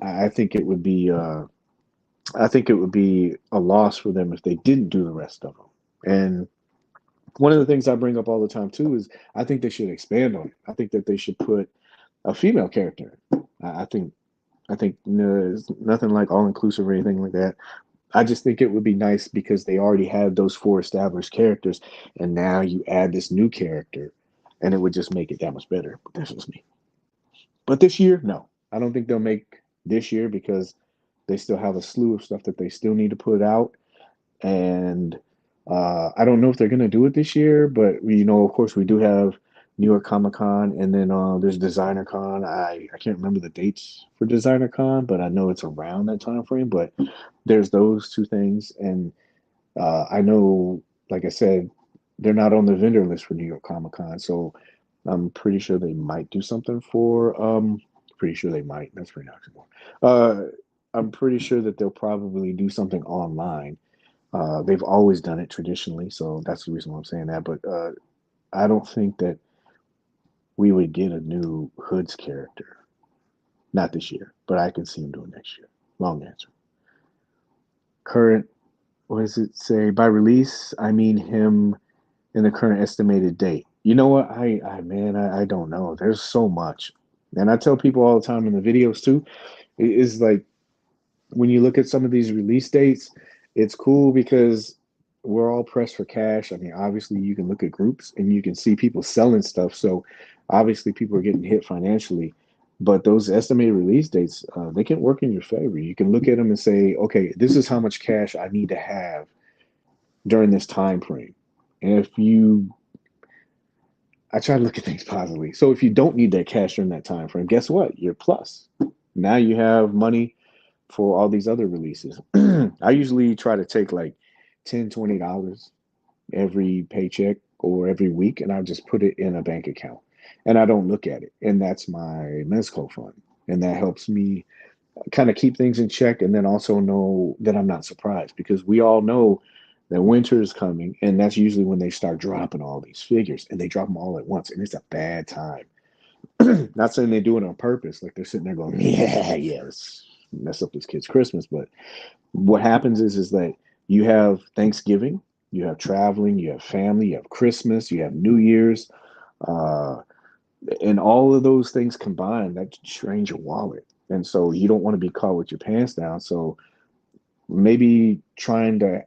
I think it would be I think it would be a loss for them if they didn't do the rest of them. And one of the things I bring up all the time too is I think they should expand on it. I think that they should put a female character. I think there's nothing like all inclusive or anything like that. I just think it would be nice because they already have those four established characters, and now you add this new character, and it would just make it that much better. But that's just me. But this year, no, I don't think they'll make this year because they still have a slew of stuff that they still need to put out, and I don't know if they're gonna do it this year. But of course, we do have New York Comic Con, and then there's Designer Con. I can't remember the dates for Designer Con, but I know it's around that time frame. But there's those two things, and I know, like I said, they're not on the vendor list for New York Comic Con, so I'm pretty sure they might do something for. Pretty sure they might. That's pretty oxymoron. I'm pretty sure that they'll probably do something online. They've always done it traditionally, so that's the reason why I'm saying that. But I don't think that we would get a new Hoods character. Not this year, but I can see him doing next year. Long answer. Current, what does it say? By release, I mean him in the current estimated date. You know what? I don't know. There's so much. And I tell people all the time in the videos too, it is like when you look at some of these release dates, it's cool because we're all pressed for cash. I mean, obviously, you can look at groups and you can see people selling stuff. So obviously, people are getting hit financially. But those estimated release dates, they can work in your favor. You can look at them and say, okay, this is how much cash I need to have during this time frame. And if you, I try to look at things positively. So if you don't need that cash during that time frame, guess what? You're plus. Now you have money for all these other releases. I usually try to take like $10, $20 every paycheck or every week, and I'll just put it in a bank account. And I don't look at it. And that's my Mezco fund. And that helps me kind of keep things in check and then also know that I'm not surprised because we all know that winter is coming. And that's usually when they start dropping all these figures and they drop them all at once. And it's a bad time. Not saying they do it on purpose, like they're sitting there going, yeah, yeah, let's mess up this kid's Christmas. But what happens is that you have Thanksgiving, you have traveling, you have family, you have Christmas, you have New Year's, uh, and all of those things combined that strains your wallet. And so you don't want to be caught with your pants down. So maybe trying to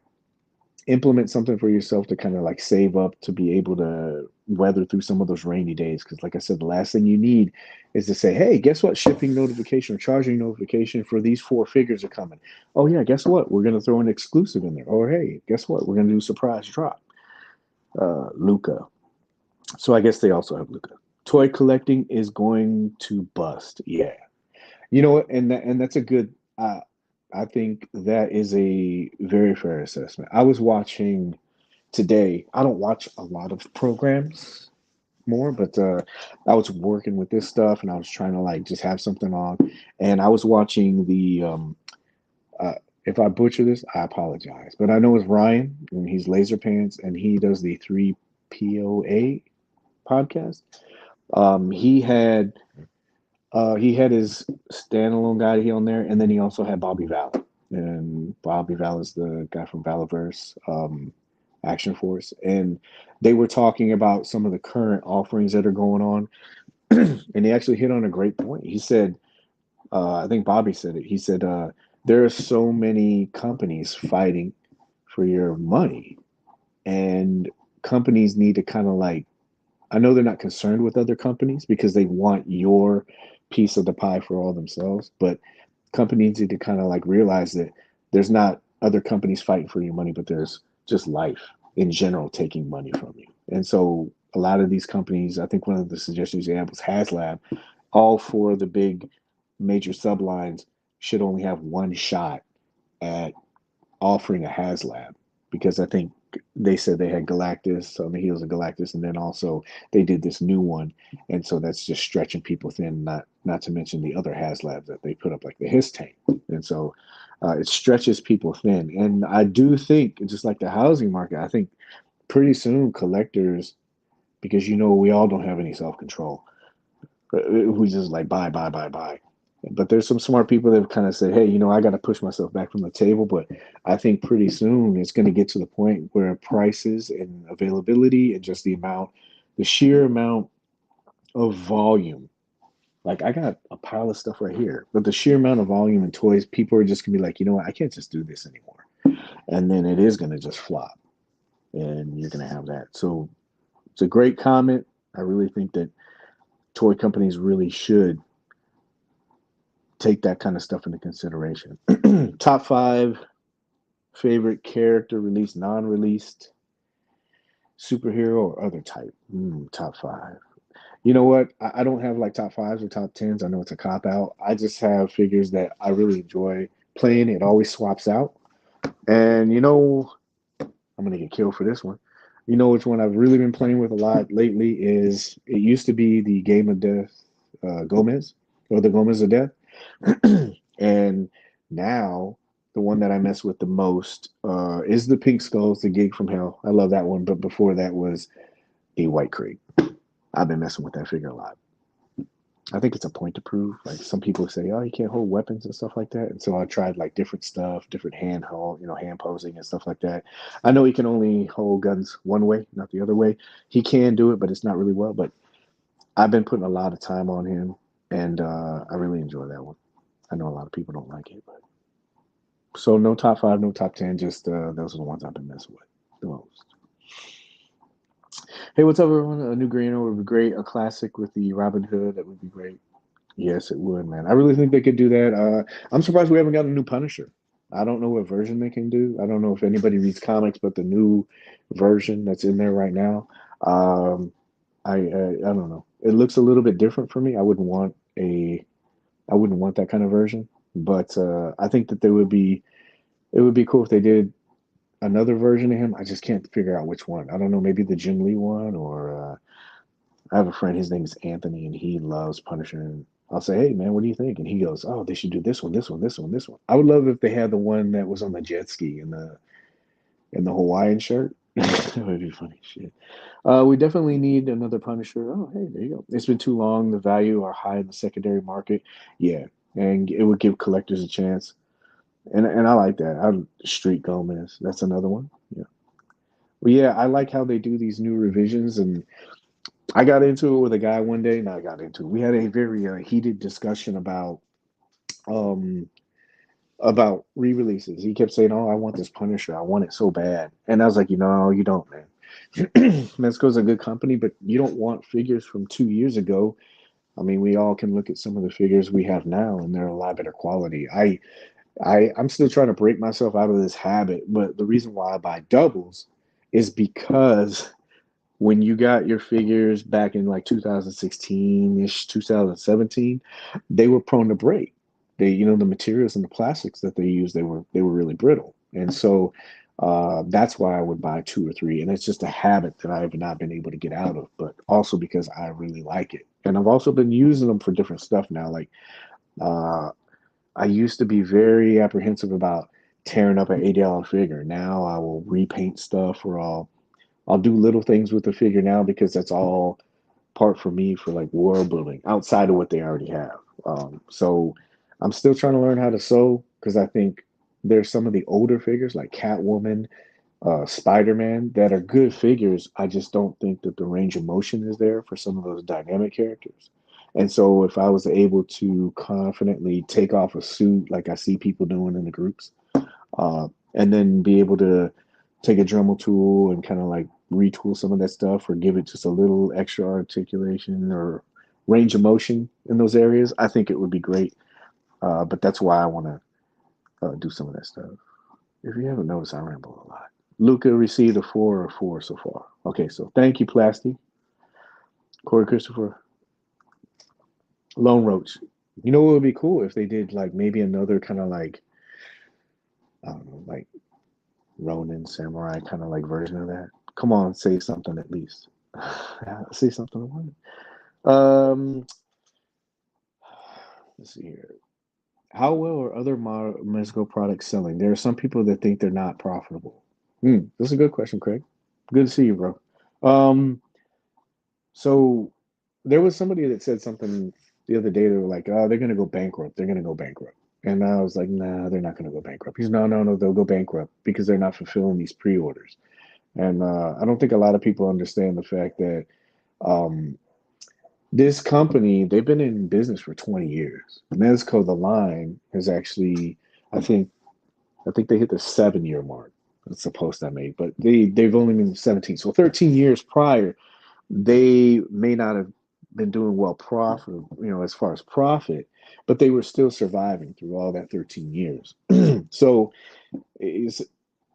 implement something for yourself to kind of like save up to be able to weather through some of those rainy days. Because, like I said, the last thing you need is to say, hey, guess what? Shipping notification or charging notification for these four figures are coming. Oh, yeah, guess what? We're going to throw an exclusive in there. Or, hey, guess what? We're going to do a surprise drop. Luca. So I guess they also have Luca. Toy collecting is going to bust. Yeah. You know what? And that's a good. I think that is a very fair assessment. I was watching today. I don't watch a lot of programs more, but I was working with this stuff and I was trying to like just have something on, and I was watching the. Uh, if I butcher this, I apologize, but I know it's Ryan and he's Laser Pants and he does the 3POA podcast. Um, he had he had his standalone guy on there, and then he also had Bobby Val. And Bobby Val is the guy from Valaverse, Action Force. And they were talking about some of the current offerings that are going on. And he actually hit on a great point. He said, I think Bobby said it. He said, there are so many companies fighting for your money, and companies need to kind of like I know they're not concerned with other companies because they want your piece of the pie for all themselves, but companies need to kind of like realize that there's not other companies fighting for your money, but there's just life in general taking money from you. And so a lot of these companies, I think one of the suggestions they had was HasLab. All four of the big major sublines should only have one shot at offering a HasLab because I think they said they had Galactus on the heels of Galactus, and then also they did this new one, and so that's just stretching people thin. Not to mention the other HasLabs that they put up, like the His Tank, and so It stretches people thin. And I do think, just like the housing market, I think pretty soon collectors, because we all don't have any self control. We just like buy, buy, buy, buy. But there's some smart people that kind of say, hey, I got to push myself back from the table. But I think pretty soon it's going to get to the point where prices and availability and just the sheer amount of volume. Like I got a pile of stuff right here, but the sheer amount of volume and toys, people are just gonna be like, you know what, I can't just do this anymore. And then it is gonna just flop, and you're gonna have that. So it's a great comment. I really think that toy companies really should take that kind of stuff into consideration. Top five favorite character released, non-released superhero or other type. Top five. You know what? I don't have like top fives or top tens. I know it's a cop out. I just have figures that I really enjoy playing. It always swaps out. And I'm gonna get killed for this one. You know which one I've really been playing with a lot lately is it used to be the Game of Death Gomez or the Gomez of Death. And now the one that I mess with the most is the Pink Skulls, the Gig from Hell. I love that one. But before that was a White Crate. I've been messing with that figure a lot. I think it's a point to prove. Like some people say, oh, you can't hold weapons and stuff like that. And so I tried like different stuff, different hand hold, hand posing and stuff like that. I know he can only hold guns one way, not the other way. He can do it, but it's not really well. But I've been putting a lot of time on him, and I really enjoy that one. I know a lot of people don't like it, but so no top five, no top 10. Just those are the ones I've been messing with the most. Hey, what's up, everyone? A new Greeno would be great. A classic with the Robin Hood, that would be great. Yes, it would, man. I really think they could do that. I'm surprised we haven't got a new Punisher. I don't know what version they can do. I don't know if anybody reads comics, but the new version that's in there right now, um, I don't know. It looks a little bit different for me. I wouldn't want that kind of version, but I think that it would be cool if they did another version of him. I just can't figure out which one. I don't know, maybe the Jim Lee one, or I have a friend. His name is Anthony, and he loves Punisher. And I'll say, "Hey, man, what do you think?" And he goes, "Oh, they should do this one, this one, this one, this one." I would love if they had the one that was on the jet ski and the Hawaiian shirt. That would be funny shit. We definitely need another Punisher. Oh, hey, there you go. It's been too long. The value are high in the secondary market. Yeah, and it would give collectors a chance. And I like that. Street Gomez. That's another one. Yeah. Well, yeah, I like how they do these new revisions, and I got into it with a guy one day. And I got into it. We had a very heated discussion um about re-releases. He kept saying, "Oh, I want this Punisher. I want it so bad." And I was like, you don't, man. Mezco's a good company, but you don't want figures from 2 years ago. I mean, we all can look at some of the figures we have now, and they're a lot better quality. I'm still trying to break myself out of this habit, but the reason why I buy doubles is because when you got your figures back in like 2016-ish, 2017, they were prone to break. The materials and the plastics that they used, they were really brittle. And so that's why I would buy two or three. And it's just a habit that I have not been able to get out of, but also because I really like it. And I've also been using them for different stuff now. Like uh, I used to be very apprehensive about tearing up an $80 figure. Now I will repaint stuff, or I'll do little things with the figure now because that's all part for me for like world building outside of what they already have. So I'm still trying to learn how to sew because I think there's some of the older figures like Catwoman, Spider-Man that are good figures. I just don't think that the range of motion is there for some of those dynamic characters. And so if I was able to confidently take off a suit like I see people doing in the groups, and then be able to take a Dremel tool and kind of like retool some of that stuff or give it just a little extra articulation or range of motion in those areas, I think it would be great. But that's why I want to do some of that stuff. If you haven't noticed, I ramble a lot. Luca received a 4 so far. Okay, so thank you, Plasty. Corey Christopher. Lone Roach. You know what would be cool if they did like maybe another kind of like, I don't know, like Ronin Samurai kind of like version of that. Come on, say something at least. Say something. Let's see here. How well are other Mezco products selling? There are some people that think they're not profitable. That's a good question, Craig. Good to see you, bro. Um, so there was somebody that said something the other day. They were like, "Oh, they're gonna go bankrupt. They're gonna go bankrupt." And I was like, "Nah, they're not gonna go bankrupt." He's, "No, no, no, they'll go bankrupt because they're not fulfilling these pre-orders." And I don't think a lot of people understand the fact that um, this company, they've been in business for 20 years. Mezco, the line, has actually, I think, I think they hit the 7 year mark. That's the post I made, but they've only been 17. So 13 years prior, they may not have been doing well profit, as far as profit, but they were still surviving through all that 13 years. So it's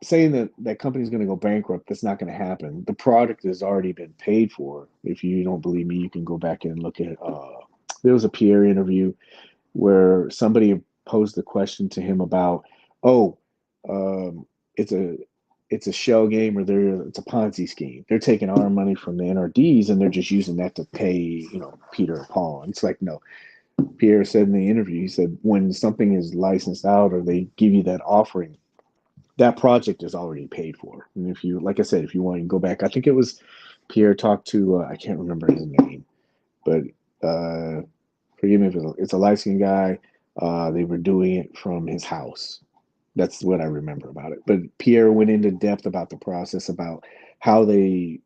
saying that that company's going to go bankrupt. That's not going to happen. The product has already been paid for. If you don't believe me, you can go back and look at. There was a Pierre interview where somebody posed the question to him about, oh, it's a shell game or it's a Ponzi scheme. They're taking our money from the NRDs and they're just using that to pay, Peter and Paul. And it's like, no. Pierre said in the interview, he said, when something is licensed out or they give you that offering, that project is already paid for. And if you, like I said, if you want to go back, I think it was Pierre talked to, I can't remember his name, but uh, forgive me if it's a light skinned guy. They were doing it from his house. That's what I remember about it. But Pierre went into depth about the process, about how they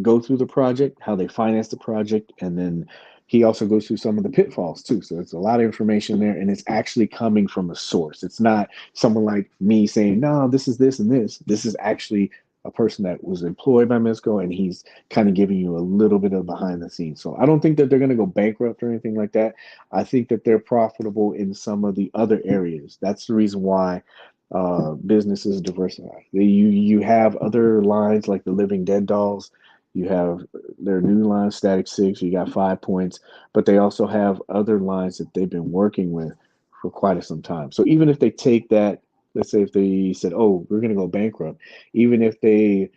go through the project, how they finance the project, and then he also goes through some of the pitfalls too. So it's a lot of information there, and it's actually coming from a source. It's not someone like me saying, "No, this is this and this." This is actually a person that was employed by Misco, and he's kind of giving you a little bit of behind the scenes. So I don't think that they're going to go bankrupt or anything like that. I think that they're profitable in some of the other areas. That's the reason why businesses diversify. You have other lines like the Living Dead dolls. You have their new line, Static Six. You got 5 Points, but they also have other lines that they've been working with for quite some time. So even if they take that, let's say if they said, "Oh, we're going to go bankrupt," even if they,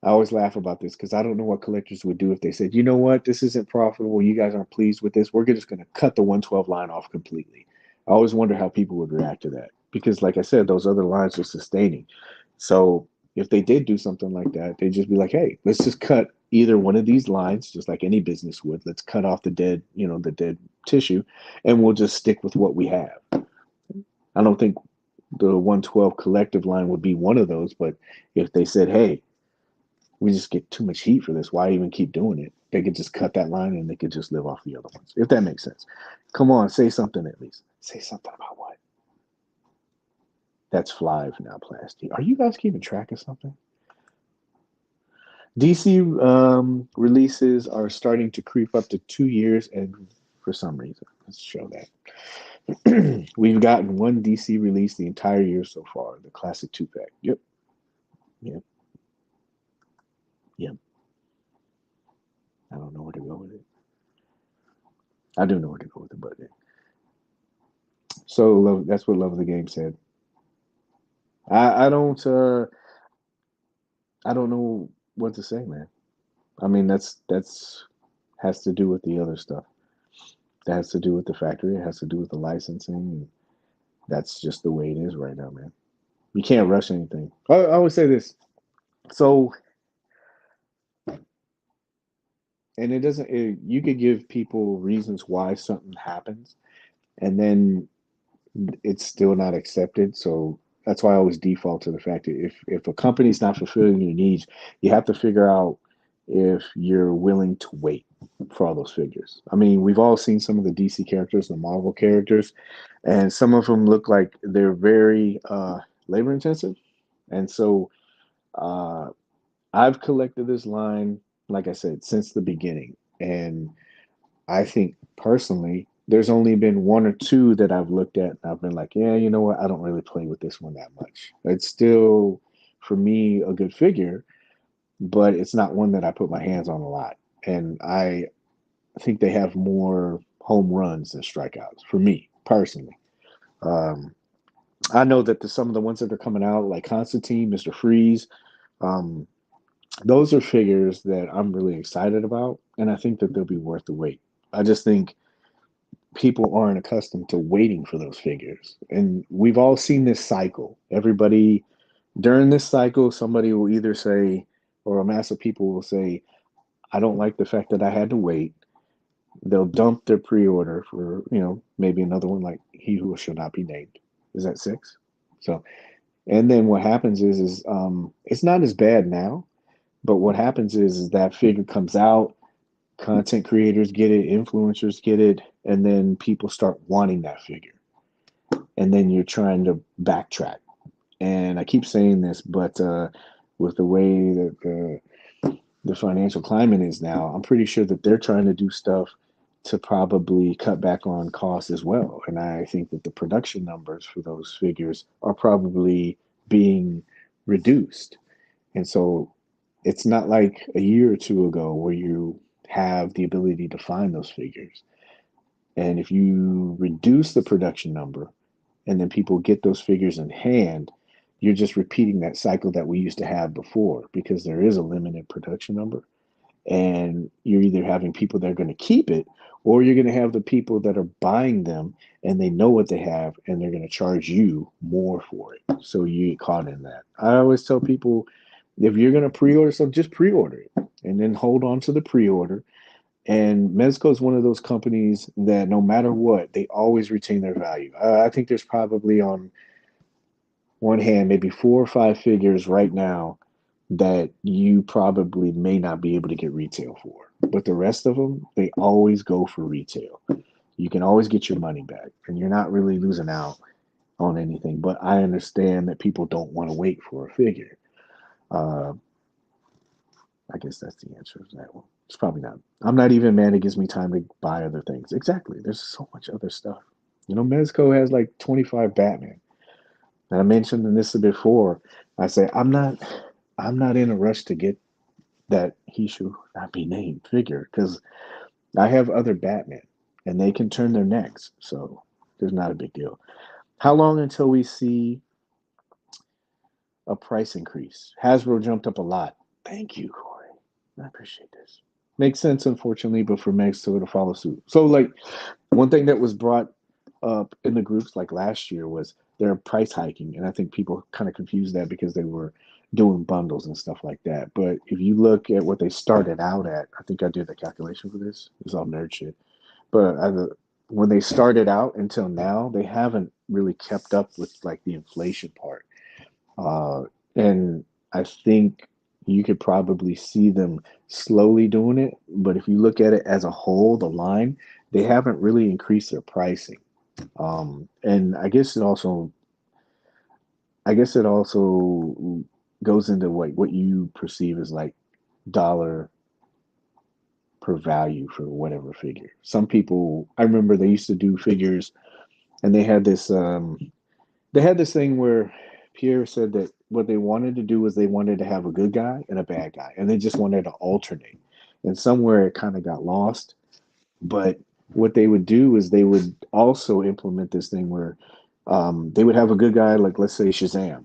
I always laugh about this because I don't know what collectors would do if they said, "You know what, this isn't profitable. You guys aren't pleased with this. We're just going to cut the 112 line off completely." I always wonder how people would react to that because, like I said, those other lines are sustaining. So if they did do something like that, they'd just be like, "Hey, let's just cut either one of these lines, just like any business would. Let's cut off the dead, the dead tissue, and we'll just stick with what we have." I don't think the 112 collective line would be one of those, but if they said, "Hey, we just get too much heat for this. Why even keep doing it?" They could just cut that line and they could just live off the other ones. If that makes sense. Come on, say something at least. Say something about what? That's Flive now, Plasty. Are you guys keeping track of something? DC releases are starting to creep up to 2 years, and for some reason, let's show that. We've gotten one DC release the entire year so far, the classic 2 pack. Yep, yep, yep. I don't know where to go with it. I do know where to go with it, but so that's what Love of the Game said. I don't I don't know what to say, man. I mean that's has to do with the other stuff. That has to do with the factory. It has to do with the licensing. That's just the way it is right now, man. You can't rush anything. I always say this. So, and it doesn't. You could give people reasons why something happens, and then it's still not accepted. So that's why I always default to the fact that if a company's not fulfilling your needs, you have to figure out if you're willing to wait for all those figures. I mean, we've all seen some of the DC characters, the Marvel characters, and some of them look like they're very labor intensive. And so uh, I've collected this line, like I said, since the beginning. And I think personally, there's only been one or two that I've looked at and I've been like, yeah, you know what? I don't really play with this one that much. It's still, for me, a good figure, but it's not one that I put my hands on a lot. And I think they have more home runs than strikeouts for me personally. Um, I know that some of the ones that are coming out, like Constantine, Mr. Freeze, um, those are figures that I'm really excited about, and I think that they'll be worth the wait. I just think people aren't accustomed to waiting for those figures. And we've all seen this cycle. Everybody during this cycle, somebody will either say, or a mass of people will say, I don't like the fact that I had to wait. They'll dump their pre-order for, maybe another one like He Who Shall Not Be Named. Is that six? So, and then what happens is it's not as bad now, but what happens is that figure comes out, content creators get it, influencers get it, and then people start wanting that figure. And then you're trying to backtrack. And I keep saying this, but with the way that the financial climate is now, I'm pretty sure that they're trying to do stuff to probably cut back on costs as well. And I think that the production numbers for those figures are probably being reduced. And so it's not like a year or two ago where you have the ability to find those figures. And if you reduce the production number and then people get those figures in hand, you're just repeating that cycle that we used to have before because there is a limited production number. And you're either having people that are going to keep it or you're going to have the people that are buying them and they know what they have and they're going to charge you more for it. So you get caught in that. I always tell people if you're going to pre-order something, just pre-order it and then hold on to the pre-order. And Mezco is one of those companies that no matter what, they always retain their value. I think there's probably on one hand, maybe four or five figures right now that you probably may not be able to get retail for. But the rest of them, they always go for retail. You can always get your money back, and you're not really losing out on anything. But I understand that people don't want to wait for a figure. Uh, I guess that's the answer to that one. It's probably not. I'm not even mad. It gives me time to buy other things. Exactly. There's so much other stuff. Mezco has like 25 Batman. And I mentioned in this before. I say I'm not in a rush to get that He Should Not Be Named figure because I have other Batman and they can turn their necks. So there's not a big deal. How long until we see a price increase? Hasbro jumped up a lot. Thank you, Corey. I appreciate this. Makes sense, unfortunately, but for Megs to follow suit. So, like, one thing that was brought up in the groups like last year was their price hiking, and I think people kind of confused that because they were doing bundles and stuff like that. But if you look at what they started out at, I think I did the calculation for this. It's all nerd shit. But when they started out until now, they haven't really kept up with like the inflation part. Uh, and I think you could probably see them slowly doing it. But if you look at it as a whole, the line, they haven't really increased their pricing. And I guess it also goes into what you perceive as like dollar per value for whatever figure. Some people, I remember they used to do figures, and they had this thing where Pierre said that what they wanted to do was they wanted to have a good guy and a bad guy, and they just wanted to alternate. And somewhere it kind of got lost. But what they would do is they would also implement this thing where they would have a good guy, like let's say Shazam,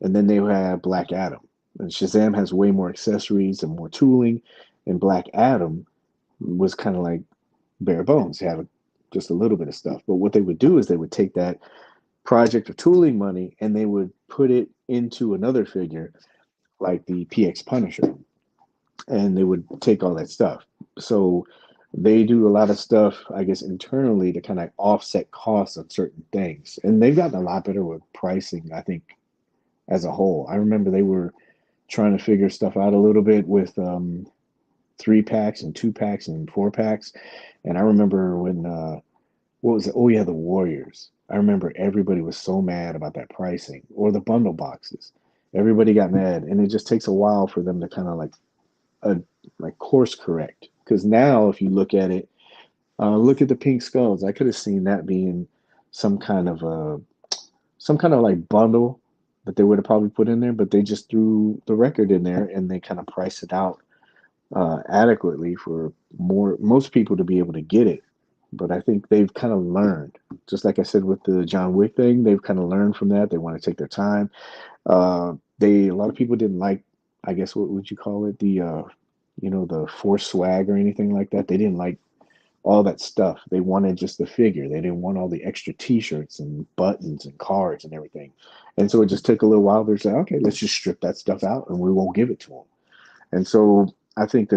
and then they would have Black Adam. And Shazam has way more accessories and more tooling, and Black Adam was kind of like bare bones, have just a little bit of stuff. But what they would do is they would take that project or tooling money and they would put it into another figure like the PX Punisher, and they would take all that stuff. So they do a lot of stuff, I guess, internally to kind of offset costs on certain things. And they've gotten a lot better with pricing, I think, as a whole. I remember they were trying to figure stuff out a little bit with 3 packs and 2 packs and 4 packs. And I remember when, what was it? Oh, yeah, the Warriors. I remember everybody was so mad about that pricing or the bundle boxes. Everybody got mad. And it just takes a while for them to kind of uh, like course correct. Because now, if you look at it, look at the pink skulls. I could have seen that being some kind of like bundle that they would have probably put in there, but they just threw the record in there and they kind of priced it out adequately for most people to be able to get it. But I think they've kind of learned, just like I said with the John Wick thing, they've kind of learned from that. They want to take their time. A lot of people didn't like, I guess, what would you call it, the the force swag or anything like that. They didn't like all that stuff. They wanted just the figure. They didn't want all the extra T-shirts and buttons and cards and everything. And so it just took a little while. They're saying, okay, let's just strip that stuff out and we won't give it to them. And so I think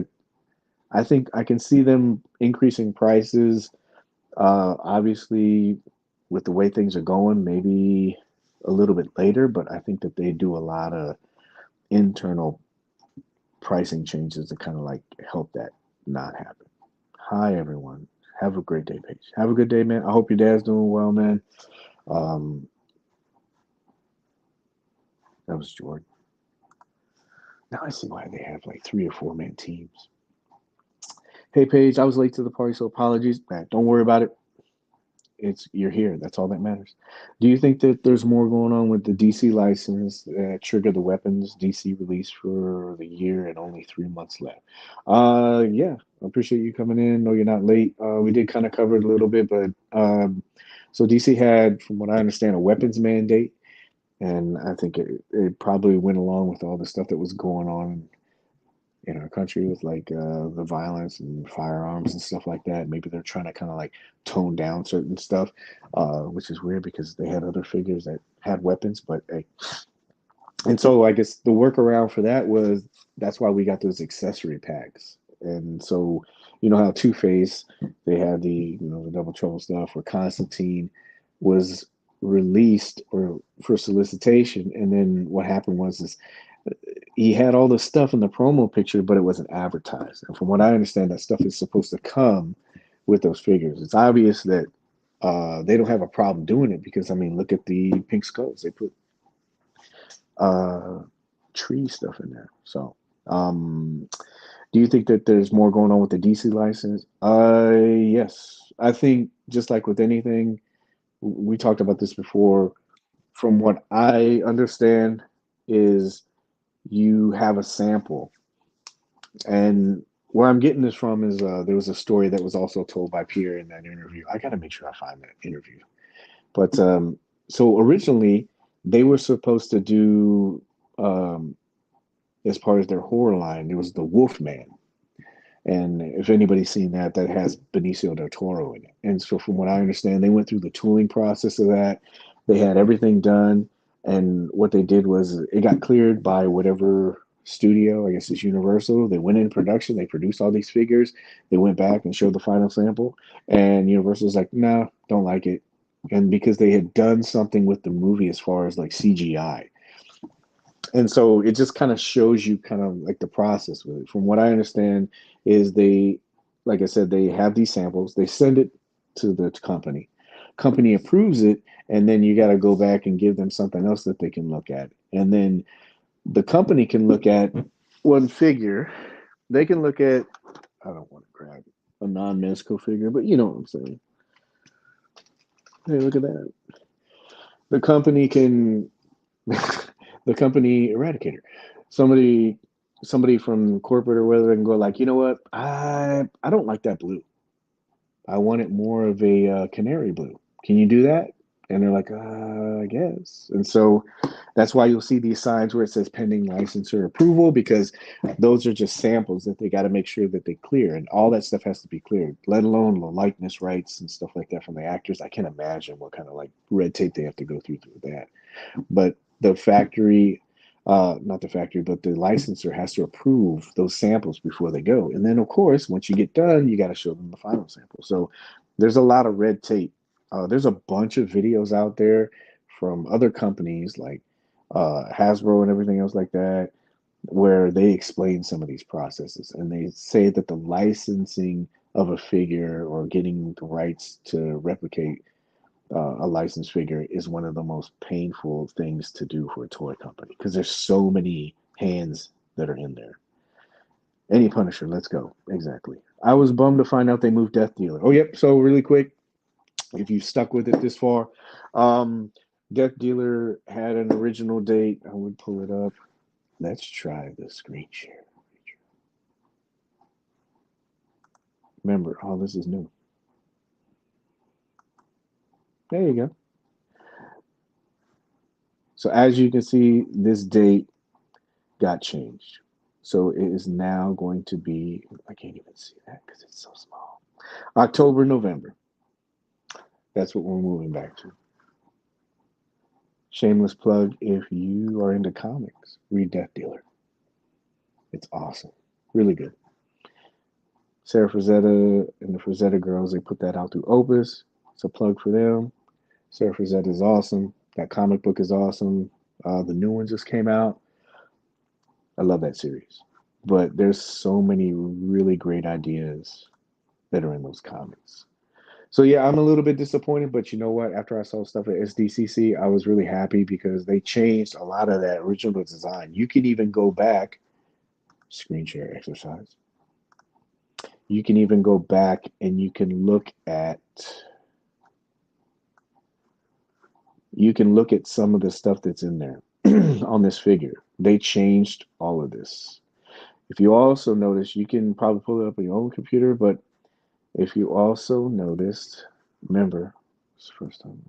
I can see them increasing prices. Obviously, with the way things are going, maybe a little bit later, but I think that they do a lot of internal pricing changes to kind of like help that not happen. Hi, everyone. Have a great day, Paige. Have a good day, man. I hope your dad's doing well, man. Um, that was Jordan. Now I see why they have like 3 or 4 man teams. Hey, Paige, I was late to the party, so apologies. Man, don't worry about it. It's you're here. That's all that matters. Do you think that there's more going on with the DC license that triggered the weapons DC release for the year and only 3 months left? Yeah, I appreciate you coming in. No, you're not late. We did kind of cover it a little bit, but so DC had, from what I understand, a weapons mandate, and I think it probably went along with all the stuff that was going on in our country with like the violence and firearms and stuff like that. Maybe they're trying to kind of like tone down certain stuff, which is weird because they had other figures that had weapons. But hey, and so I guess the workaround for that was that's why we got those accessory packs. And so you know how Two Face, they had the Double Trouble stuff, where Constantine was released or for solicitation, and then what happened was is he had all the stuff in the promo picture, but it wasn't advertised. And from what I understand, that stuff is supposed to come with those figures. It's obvious that they don't have a problem doing it because I mean, look at the pink skulls. They put uh, tree stuff in there. So, do you think that there's more going on with the DC license? Yes. I think just like with anything, we talked about this before. From what I understand, is you have a sample. And where I'm getting this from is there was a story that was also told by Pierre in that interview. I got to make sure I find that interview. But so originally, they were supposed to do, as part of their horror line, it was the Wolfman. And if anybody's seen that, that has Benicio del Toro in it. And so, from what I understand, they went through the tooling process of that. They had everything done, and what they did was it got cleared by whatever studio. I guess it's Universal. They went in production. They produced all these figures. They went back and showed the final sample, and Universal's like, "No, don't like it." And because they had done something with the movie as far as like CGI, and so it just kind of shows you kind of like the process with it. From what I understand, is they, like I said, they have these samples, they send it to the company approves it, and then you got to go back and give them something else that they can look at, and then the company can look at one figure. They can look at, I don't want to grab a non-Mezco figure, but you know what I'm saying. Hey, look at that. The company can the company eradicator. Somebody somebody from corporate or whether they can go like, you know what, I don't like that blue. I want it more of a canary blue. Can you do that? And they're like, I guess. And so that's why you'll see these signs where it says pending licensor approval, because those are just samples that they got to make sure that they clear. And all that stuff has to be cleared, let alone the likeness rights and stuff like that from the actors. I can't imagine what kind of like red tape they have to go through that. But the factory, not the factory, but the licensor has to approve those samples before they go. And then, of course, once you get done, you got to show them the final sample. So there's a lot of red tape. There's a bunch of videos out there from other companies like Hasbro and everything else like that, where they explain some of these processes. And they say that the licensing of a figure or getting the rights to replicate a licensed figure is one of the most painful things to do for a toy company because there's so many hands that are in there. Any Punisher, let's go. Exactly. I was bummed to find out they moved Death Dealer. Oh, yep. So really quick, if you stuck with it this far, um, Death Dealer had an original date. I would pull it up. Let's try the screen share. Remember, all this is new. There you go. So as you can see, this date got changed. So it is now going to be, I can't even see that because it's so small. October, November. That's what we're moving back to. Shameless plug, if you are into comics, read Death Dealer. It's awesome. Really good. Sarah Frazetta and the Frazetta girls, they put that out through Opus. It's a plug for them. Sarah Frazetta is awesome. That comic book is awesome. The new one just came out. I love that series. But there's so many really great ideas that are in those comics. So yeah, I'm a little bit disappointed, but you know what? After I saw stuff at SDCC, I was really happy because they changed a lot of that original design. You can even go back, screen share exercise. You can even go back and you can look at some of the stuff that's in there on this figure. They changed all of this. If you also notice, you can probably pull it up on your own computer, but if you also noticed, remember, it's the first time.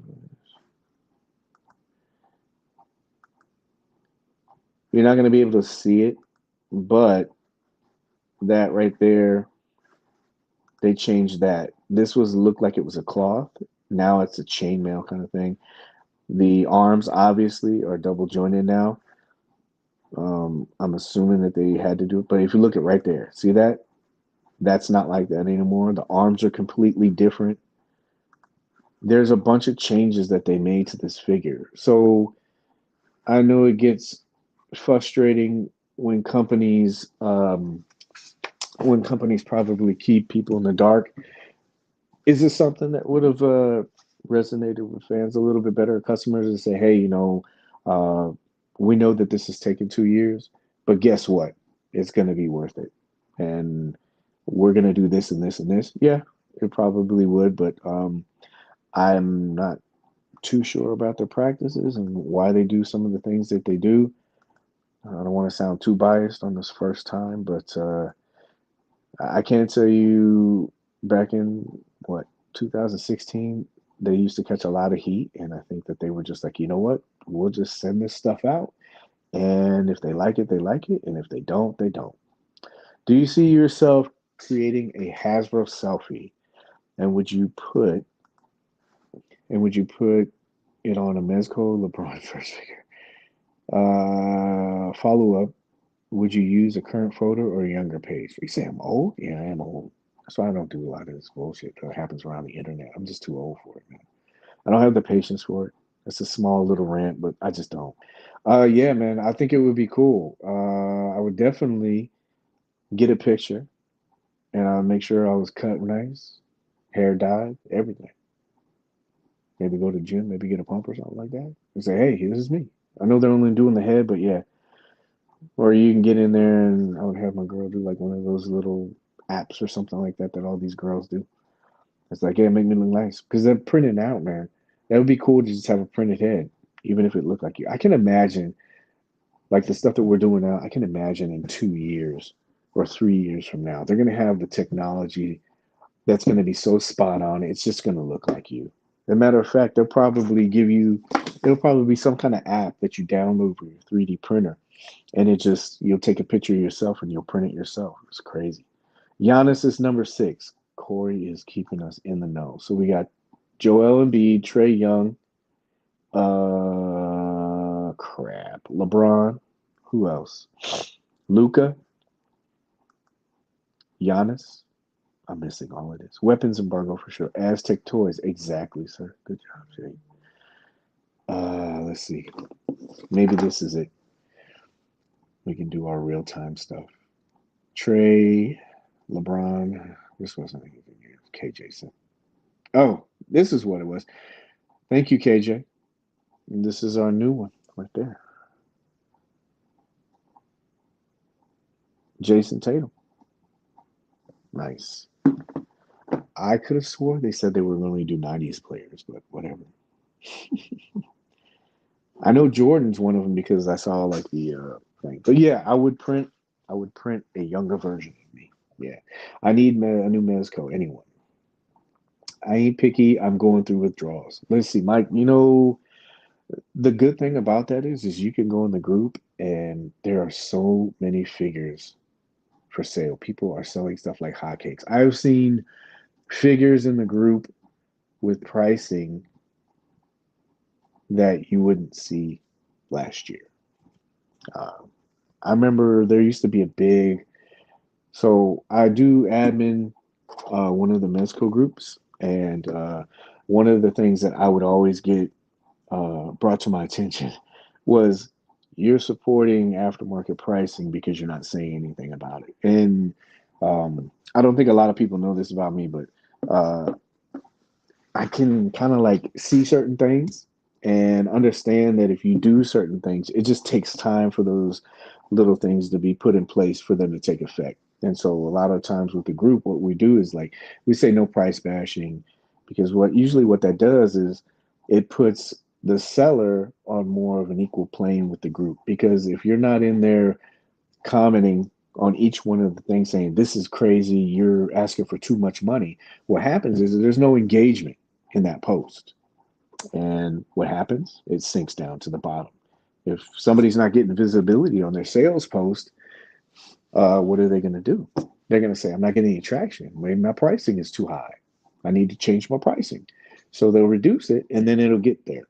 You're not going to be able to see it, but that right there, they changed that. This was looked like it was a cloth. Now it's a chainmail kind of thing. The arms obviously are double jointed now. I'm assuming that they had to do it, but if you look at right there, see that? That's not like that anymore. The arms are completely different. There's a bunch of changes that they made to this figure. So I know it gets frustrating when companies probably keep people in the dark. Is this something that would have resonated with fans a little bit better, customers, and say, hey, uh, we know that this has taken 2 years, but guess what? It's going to be worth it. And we're going to do this and this and this. Yeah, it probably would, but I'm not too sure about their practices and why they do some of the things that they do. I don't want to sound too biased on this first time, but I can't tell you back in what 2016, they used to catch a lot of heat, and I think that they were just like, you know what, we'll just send this stuff out, and if they like it, they like it, and if they don't, they don't. Do you see yourself creating a Hasbro selfie, and would you put it on a Mezco LeBron first figure? Follow up. Would you use a current photo or a younger page? You say I'm old? Yeah, I am old. That's why I don't do a lot of this bullshit that happens around the internet. I'm just too old for it, man. I don't have the patience for it. It's a small little rant, but I just don't. Yeah, man, I think it would be cool. I would definitely get a picture and I'll make sure I was cut nice, hair dyed, everything. Maybe go to the gym, maybe get a pump or something like that. And say, hey, this is me. I know they're only doing the head, but yeah, or you can get in there and I would have my girl do like one of those little apps or something like that that all these girls do. It's like, yeah, make me look nice. Because they're printing out, man. That would be cool to just have a printed head, even if it looked like you. I can imagine, like the stuff that we're doing now, I can imagine in 2 years or 3 years from now, they're going to have the technology that's going to be so spot on. It's just going to look like you. As a matter of fact, it'll probably be some kind of app that you download for your 3D printer and you'll take a picture of yourself and you'll print it yourself. It's crazy. Giannis is number 6. Corey is keeping us in the know. So we got Joel Embiid, Trey Young, LeBron. Who else? Luca, Giannis. I'm missing all of this. Weapons embargo for sure. Aztec Toys. Exactly, sir. Good job, Jay. Let's see. Maybe this is it. We can do our real time stuff. Trey, LeBron. This wasn't anything. KJ. Oh, this is what it was. Thank you, KJ. And this is our new one right there. Jason Tatum. Nice. I could have swore they said they were going to do 90s players, but whatever. I know Jordan's one of them because I saw like the thing. But yeah, I would print a younger version of me. Yeah. I need a new Mezco. Anyone. I ain't picky. I'm going through withdrawals. Let's see, Mike. The good thing about that is you can go in the group and there are so many figures for sale. People are selling stuff like hotcakes. I've seen figures in the group with pricing that you wouldn't see last year. Uh, I remember there used to be a big, so I do admin one of the Mezco groups, and one of the things that I would always get brought to my attention was you're supporting aftermarket pricing because you're not saying anything about it. And I don't think a lot of people know this about me, but uh, I can kind of like see certain things and understand that if you do certain things, it just takes time for those little things to be put in place for them to take effect. And so a lot of times with the group, what we do is like we say no price bashing because what that does is it puts the seller on more of an equal plane with the group. Because if you're not in there commenting on each one of the things saying this is crazy, you're asking for too much money, what happens is there's no engagement in that post. And what happens? It sinks down to the bottom. If somebody's not getting visibility on their sales post, what are they going to do? They're going to say, I'm not getting any traction. Maybe my pricing is too high. I need to change my pricing. So they'll reduce it and then it'll get there.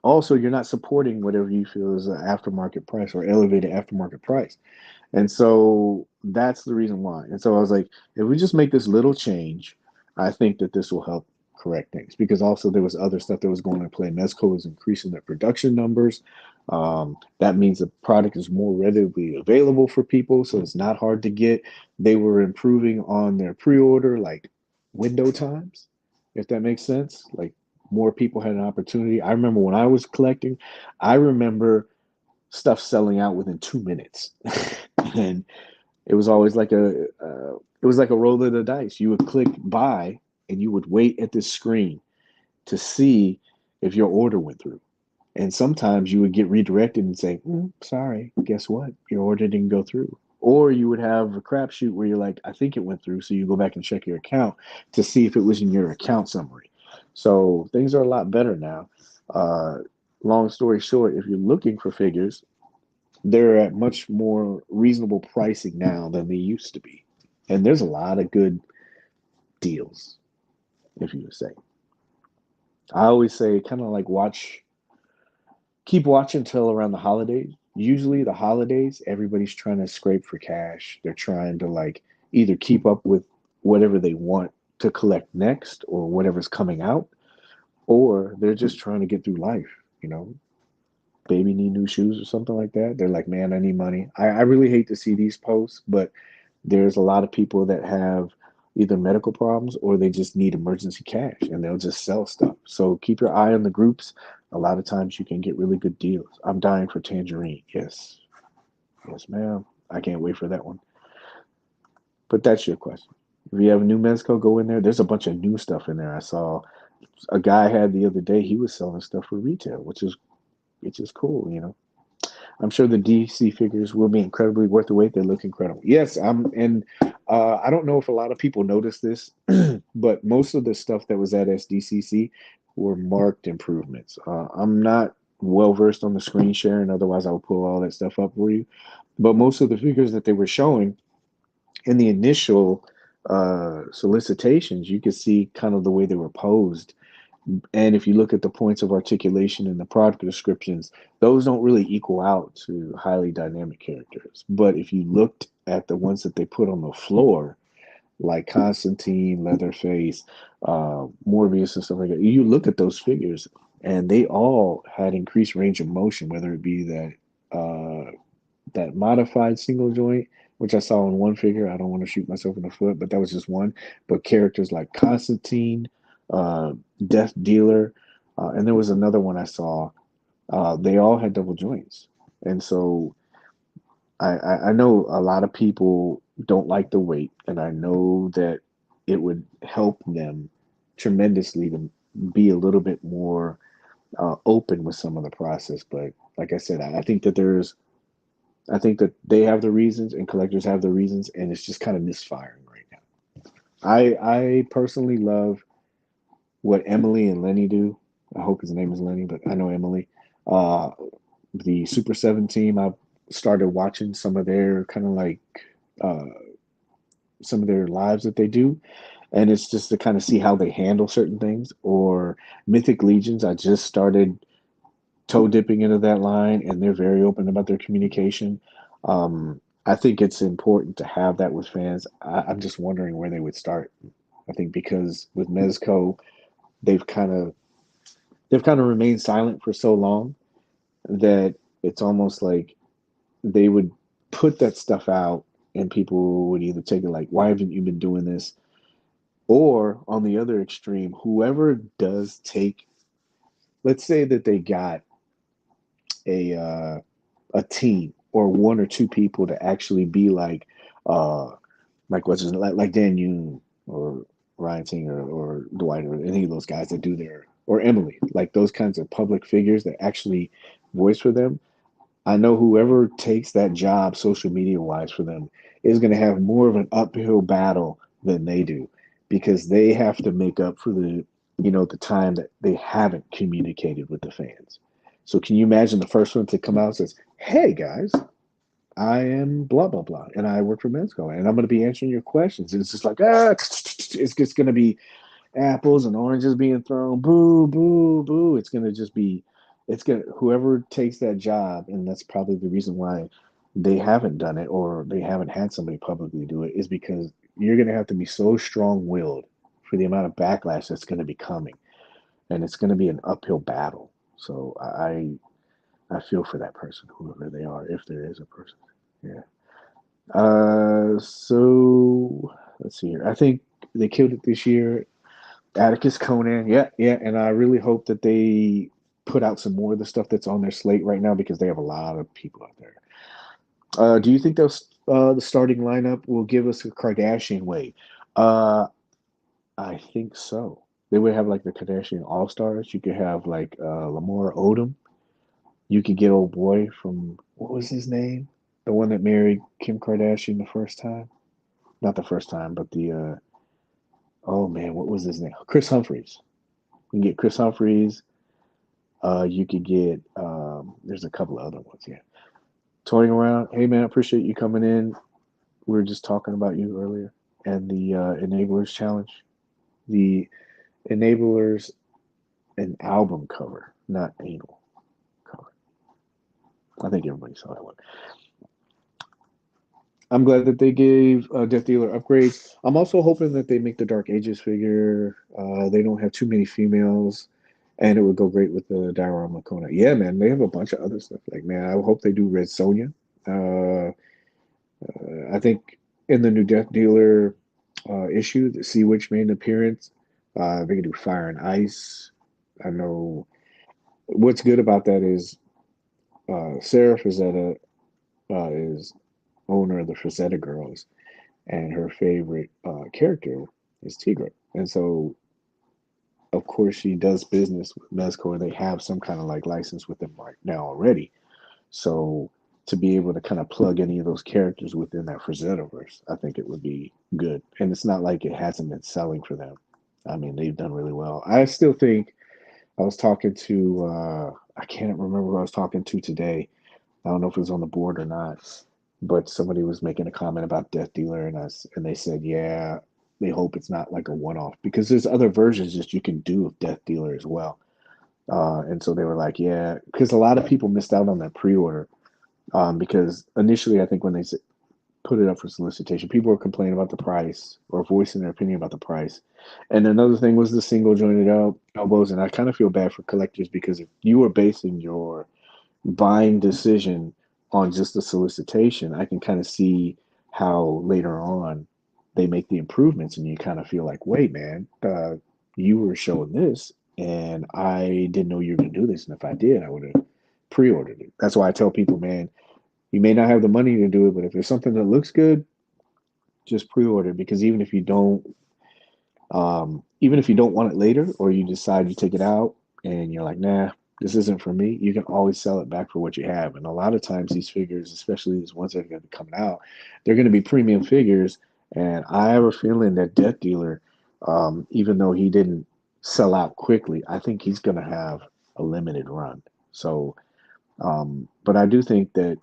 Also, you're not supporting whatever you feel is an aftermarket price or elevated aftermarket price. And so that's the reason why. And so I was like, if we just make this little change, I think that this will help correct things. Because also there was other stuff that was going to play. Mezco was increasing their production numbers. That means the product is more readily available for people, so it's not hard to get. They were improving on their pre-order like window times, if that makes sense. Like more people had an opportunity. I remember when I was collecting, I remember stuff selling out within 2 minutes. And it was always like it was like a roll of the dice. You would click buy and you would wait at this screen to see if your order went through. And sometimes you would get redirected and say, sorry, guess what? Your order didn't go through. Or you would have a crapshoot where you're like, I think it went through. So you go back and check your account to see if it was in your account summary. So things are a lot better now. Uh, Long story short, if you're looking for figures, they're at much more reasonable pricing now than they used to be. And there's a lot of good deals, if you would say. I always say kind of like keep watching until around the holidays. Usually the holidays, everybody's trying to scrape for cash. They're trying to like either keep up with whatever they want to collect next or whatever's coming out, or they're just trying to get through life, you know, baby need new shoes or something like that. They're like, man, I need money. I really hate to see these posts, but there's a lot of people that have either medical problems or they just need emergency cash and they'll just sell stuff. So keep your eye on the groups. A lot of times you can get really good deals. I'm dying for tangerine. Yes. Yes, ma'am. I can't wait for that one. But that's your question. If you have a new Mezco, go in there. There's a bunch of new stuff in there. I saw a guy had the other day, he was selling stuff for retail, which is cool, you know. I'm sure the DC figures will be incredibly worth the wait. They look incredible. Yes, and I don't know if a lot of people noticed this, but most of the stuff that was at SDCC were marked improvements. I'm not well versed on the screen sharing, otherwise I would pull all that stuff up for you. But most of the figures that they were showing in the initial solicitations, you could see kind of the way they were posed, and if you look at the points of articulation in the product descriptions, those don't really equal out to highly dynamic characters. But if you looked at the ones that they put on the floor, like Constantine, Leatherface, Morbius, and stuff like that, you look at those figures and they all had increased range of motion, whether it be that modified single joint, which I saw in one figure. I don't want to shoot myself in the foot, but that was just one. But characters like Constantine, uh, Death Dealer, and there was another one I saw. They all had double joints, and so I know a lot of people don't like the weight, and I know that it would help them tremendously to be a little bit more open with some of the process. But like I said, I think that they have the reasons and collectors have the reasons, and it's just kind of misfiring right now. I personally love what Emily and Lenny do. I hope his name is Lenny, but I know Emily. Uh, the Super 7 team, I started watching some of their kind of like uh, some of their lives that they do. and it's just to kind of see how they handle certain things. Or Mythic Legions, I just started toe dipping into that line, and they're very open about their communication. I think it's important to have that with fans. I'm just wondering where they would start. I think because with Mezco, they've kind of they've kind of remained silent for so long that it's almost like they would put that stuff out, and people would either take it like, "Why haven't you been doing this?" Or on the other extreme, whoever does take, let's say that they got a uh, a team or one or two people to actually be uh what's his like Dan Yoon or Ryan Singer or Dwight or any of those guys that do their, or Emily, like those kinds of public figures that actually voice for them. I know whoever takes that job social media wise for them is going to have more of an uphill battle than they do, because they have to make up for the time that they haven't communicated with the fans. So can you imagine the first one to come out and says, "Hey guys, I am blah blah blah, and I work for Mensco, and I'm going to be answering your questions." And it's just like, it's just going to be apples and oranges being thrown, boo, boo, boo. It's going to just be, it's going to, whoever takes that job, and that's probably the reason why they haven't done it, or they haven't had somebody publicly do it, is because you're going to have to be so strong willed for the amount of backlash that's going to be coming, and it's going to be an uphill battle. So I feel for that person, whoever they are, if there is a person. Yeah. So let's see here. I think they killed it this year. Atticus Conan, yeah, yeah, and I really hope that they put out some more of the stuff that's on their slate right now, because they have a lot of people out there. Do you think the starting lineup will give us a Kardashian wave? Uh, I think so. They would have like the Kardashian All Stars. You could have like Lamar Odom. You could get old boy from, what was his name? The one that married Kim Kardashian the first time. Not the first time, but the oh man, what was his name? Chris Humphries. You can get Chris Humphries. You could get there's a couple of other ones. Yeah, toying around. Hey man, I appreciate you coming in. We were just talking about you earlier, and the Enablers Challenge. The Enablers, an album cover, not anal cover. I think everybody saw that one. I'm glad that they gave Death Dealer upgrades. I'm also hoping that they make the Dark Ages figure. They don't have too many females, and it would go great with the Diorama Kona. Yeah, man, they have a bunch of other stuff. Like, man, I hope they do Red Sonja. Uh, I think in the new Death Dealer issue, the Sea Witch made an appearance. They can do Fire and Ice. I know what's good about that is Sarah Frazetta is owner of the Frazetta Girls, and her favorite character is Tigra. And so, of course, she does business with Mezco, and they have some kind of like license with them right now already. So, to be able to kind of plug any of those characters within that Frazetta-verse, I think it would be good. And it's not like it hasn't been selling for them. I mean, they've done really well. I still think I was talking to, I can't remember who I was talking to today. I don't know if it was on the board or not, but somebody was making a comment about Death Dealer, and they said, yeah, they hope it's not like a one-off, because there's other versions that you can do of Death Dealer as well. And so they were like, yeah, because a lot of people missed out on that pre-order, because initially I think when they put it up for solicitation, people were complaining about the price or voicing their opinion about the price. And another thing was the single jointed elbows, and I kind of feel bad for collectors, because if you were basing your buying decision on just the solicitation, I can kind of see how later on they make the improvements, and you kind of feel like, wait, man, you were showing this, and I didn't know you were going to do this. And if I did, I would have pre-ordered it. That's why I tell people, man, you may not have the money to do it, but if there's something that looks good, just pre-order it, because even if you don't want it later, or you decide you take it out and you're like, nah, this isn't for me, you can always sell it back for what you have. And a lot of times these figures, especially these ones that are going to be coming out, they're going to be premium figures. And I have a feeling that Death Dealer, even though he didn't sell out quickly, I think he's going to have a limited run. So, but I do think that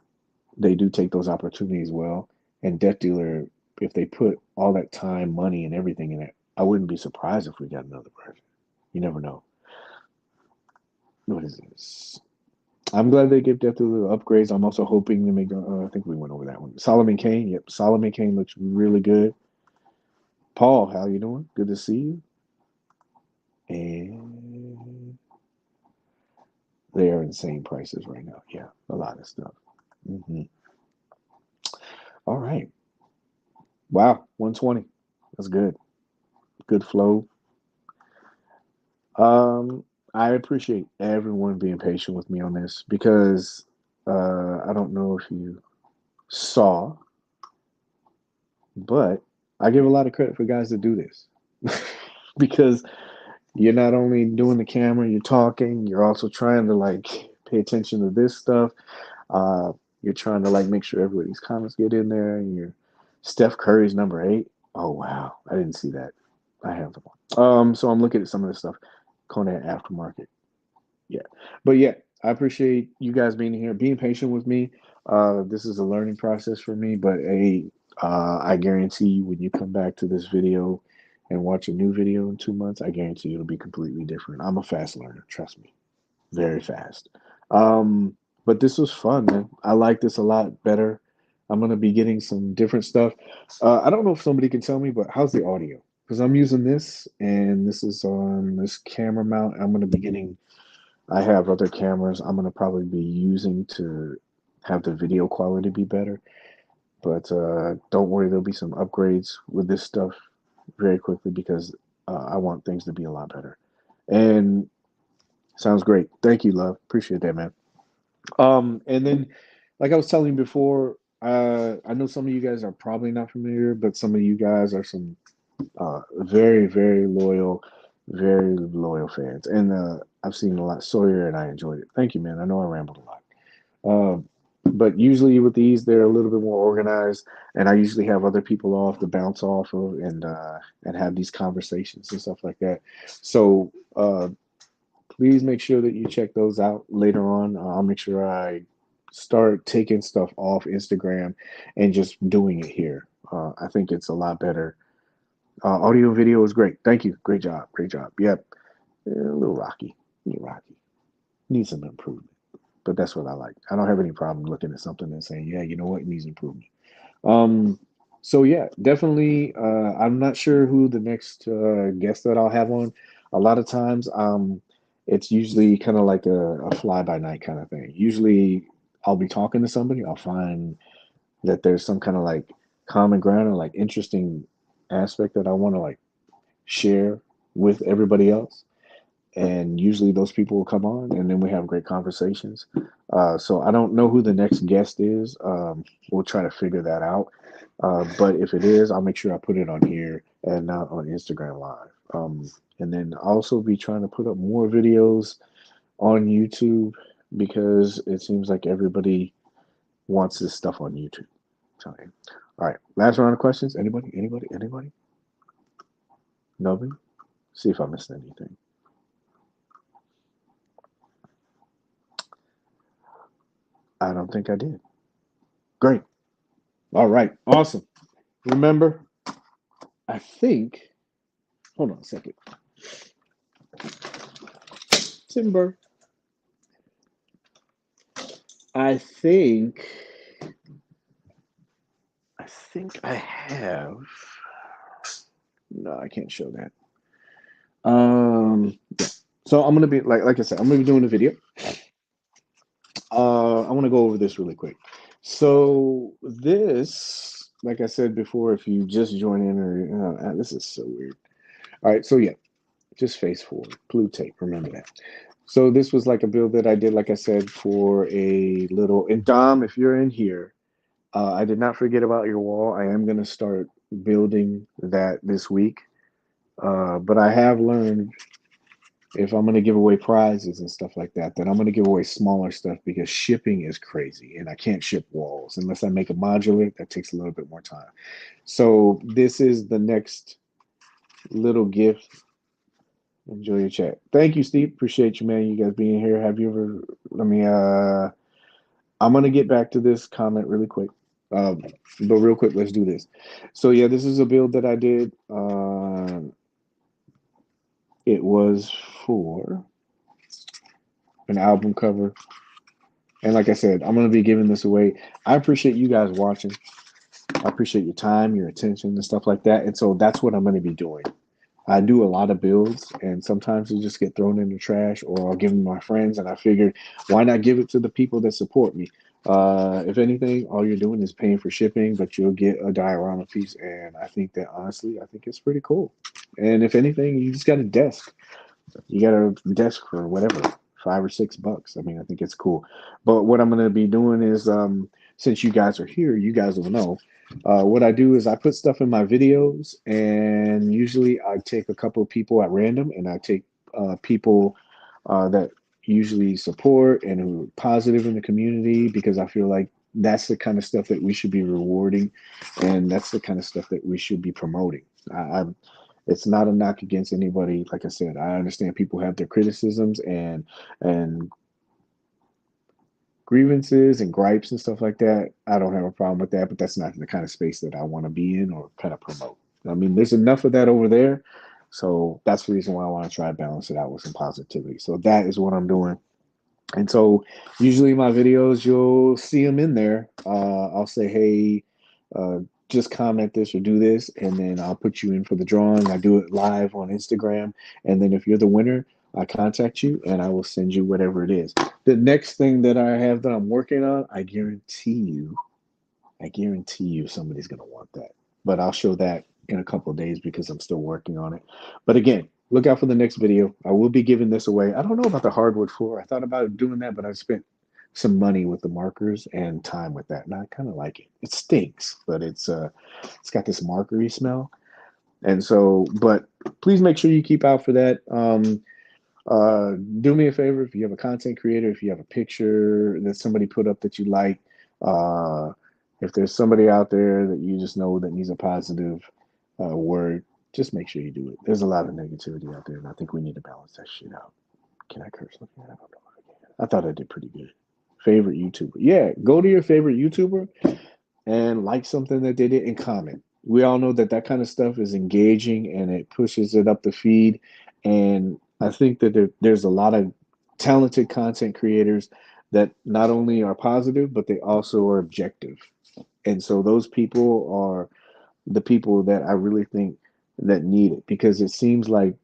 they do take those opportunities well. And Death Dealer, if they put all that time, money, and everything in it, I wouldn't be surprised if we got another version. You never know. What is this? I'm glad they give Death to the upgrades. I'm also hoping to make. I think we went over that one. Solomon Kane. Yep, Solomon Kane looks really good. Paul, how you doing? Good to see you. And they are insane prices right now. Yeah, a lot of stuff. Hmm. All right. Wow, 120. That's good. Good flow. Um, I appreciate everyone being patient with me on this because I don't know if you saw, but I give a lot of credit for guys that do this because you're not only doing the camera, you're talking, you're also trying to like pay attention to this stuff. Uh, you're trying to like make sure everybody's comments get in there, and you're Steph Curry's number 8. Oh wow, I didn't see that. I have them. So I'm looking at some of this stuff. Conan Aftermarket. Yeah. But yeah, I appreciate you guys being here, being patient with me. This is a learning process for me, but I guarantee you when you come back to this video and watch a new video in 2 months, I guarantee you it'll be completely different. I'm a fast learner, trust me. Very fast. But this was fun, man. I like this a lot better. I'm gonna be getting some different stuff. I don't know if somebody can tell me, but how's the audio? Because I'm using this, and this is on this camera mount. I'm gonna be getting. I have other cameras I'm gonna probably be using to have the video quality be better. But don't worry, there'll be some upgrades with this stuff very quickly because I want things to be a lot better. And sounds great. Thank you, love. Appreciate that, man. And then, like I was telling you before, I know some of you guys are probably not familiar, but some of you guys are some very, very loyal fans. And I've seen a lot Sawyer, and I enjoyed it. Thank you, man. I know I rambled a lot. But usually with these, they're a little bit more organized, and I usually have other people off to bounce off of and have these conversations and stuff like that. So please make sure that you check those out later on. I'll make sure I start taking stuff off Instagram and just doing it here. I think it's a lot better. Audio video is great. Thank you. Great job. Great job. Yep. A little rocky. Rocky. Needs some improvement. But that's what I like. I don't have any problem looking at something and saying, yeah, you know what, it needs improvement. Um, so yeah, definitely. I'm not sure who the next guest that I'll have on. A lot of times, it's usually kind of like a fly by night kind of thing. Usually, I'll be talking to somebody. I'll find that there's some kind of like common ground or like interesting aspect that I want to like share with everybody else, and usually those people will come on and then we have great conversations. So I don't know who the next guest is. We'll try to figure that out. But if it is, I'll make sure I put it on here and not on Instagram Live. And then I'll also be trying to put up more videos on YouTube because it seems like everybody wants this stuff on YouTube. So, all right, last round of questions. Anybody? Nobody? See if I missed anything. I don't think I did. Great. All right. Awesome. Remember, I think, hold on a second. Timber. I think I have. No, I can't show that. Yeah. So I'm gonna be like I said, I'm gonna be doing a video. I want to go over this really quick. So this, like I said before, if you just join in or this is so weird. All right, so yeah, just face forward, blue tape. Remember that. So this was like a build that I did, like I said, for a little. And Dom, if you're in here, I did not forget about your wall. I am gonna start building that this week. But I have learned if I'm going to give away prizes and stuff like that, then I'm going to give away smaller stuff because shipping is crazy and I can't ship walls unless I make a modular. That takes a little bit more time. So this is the next little gift. Enjoy your chat. Thank you, Steve. Appreciate you, man. You guys being here. Have you ever? Let me. I'm gonna get back to this comment really quick. But real quick, let's do this. So yeah, this is a build that I did. It was for an album cover. And like I said, I'm going to be giving this away. I appreciate you guys watching. I appreciate your time, your attention, and stuff like that. And so that's what I'm going to be doing. I do a lot of builds, and sometimes they just get thrown in the trash, or I'll give them to my friends. And I figured, why not give it to the people that support me? If anything, all you're doing is paying for shipping, but you'll get a diorama piece. And I think that honestly, I think it's pretty cool. And if anything, you just got a desk. You got a desk for whatever, $5 or $6. I mean, I think it's cool. But what I'm going to be doing is, since you guys are here, you guys will know. What I do is I put stuff in my videos, and usually I take a couple of people at random, and I take people that usually support and who are positive in the community, because I feel like that's the kind of stuff that we should be rewarding, and that's the kind of stuff that we should be promoting. It's not a knock against anybody. Like I said, I understand people have their criticisms and grievances and gripes and stuff like that. I don't have a problem with that, but that's not the kind of space that I want to be in or kind of promote. I mean, there's enough of that over there. So that's the reason why I want to try to balance it out with some positivity. So that is what I'm doing. And so usually in my videos, you'll see them in there. I'll say, hey, uh, just comment this or do this, and then I'll put you in for the drawing. I do it live on Instagram. And then if you're the winner, I contact you and I will send you whatever it is. The next thing that I have that I'm working on, I guarantee you somebody's going to want that. But I'll show that in a couple of days because I'm still working on it. But again, look out for the next video. I will be giving this away. I don't know about the hardwood floor. I thought about doing that, but I spent some money with the markers and time with that, and I kind of like it. It stinks, but it's got this markery smell. And so, but please make sure you keep out for that. Do me a favor, if you have a content creator, if you have a picture that somebody put up that you like, uh, if there's somebody out there that you just know that needs a positive word, just make sure you do it. There's a lot of negativity out there, and I think we need to balance that shit out. Can I curse like that? I don't know if I can. I thought I did pretty good. Favorite YouTuber. Yeah, go to your favorite YouTuber and like something that they did and comment. We all know that that kind of stuff is engaging and it pushes it up the feed. And I think that there's a lot of talented content creators that not only are positive, but they also are objective. And so those people are the people that I really think that need it, because it seems like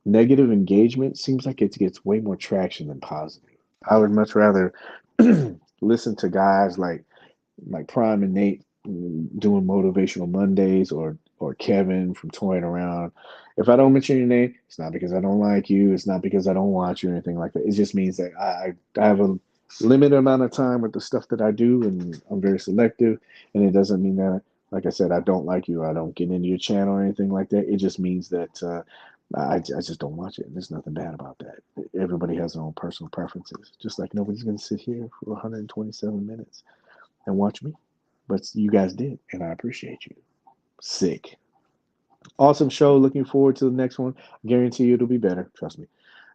negative engagement seems like it gets way more traction than positive. I would much rather listen to guys like Prime and Nate doing motivational Mondays, or Kevin from Toying Around. If I don't mention your name, it's not because I don't like you. It's not because I don't watch you or anything like that. It just means that I have a limited amount of time with the stuff that I do, and I'm very selective. And it doesn't mean that, like I said, I don't like you. Or I don't get into your channel or anything like that. It just means that I just don't watch it. There's nothing bad about that. Everybody has their own personal preferences. Just like nobody's going to sit here for 127 minutes and watch me. But you guys did, and I appreciate you. Sick. Awesome show. Looking forward to the next one. Guarantee you it'll be better. Trust me.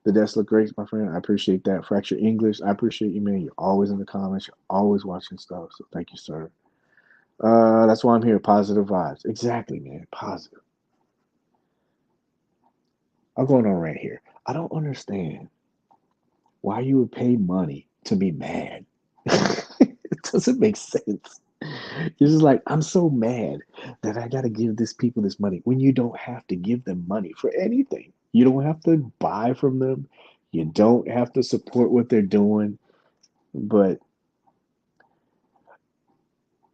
The desk look great, my friend. I appreciate that. Fracture English. I appreciate you, man. You're always in the comments. You're always watching stuff. So thank you, sir. That's why I'm here. Positive vibes. Exactly, man. Positive. I'm going on right here. I don't understand why you would pay money to be mad. It doesn't make sense. You're just like, I'm so mad that I got to give this people this money, when you don't have to give them money for anything. You don't have to buy from them. You don't have to support what they're doing. But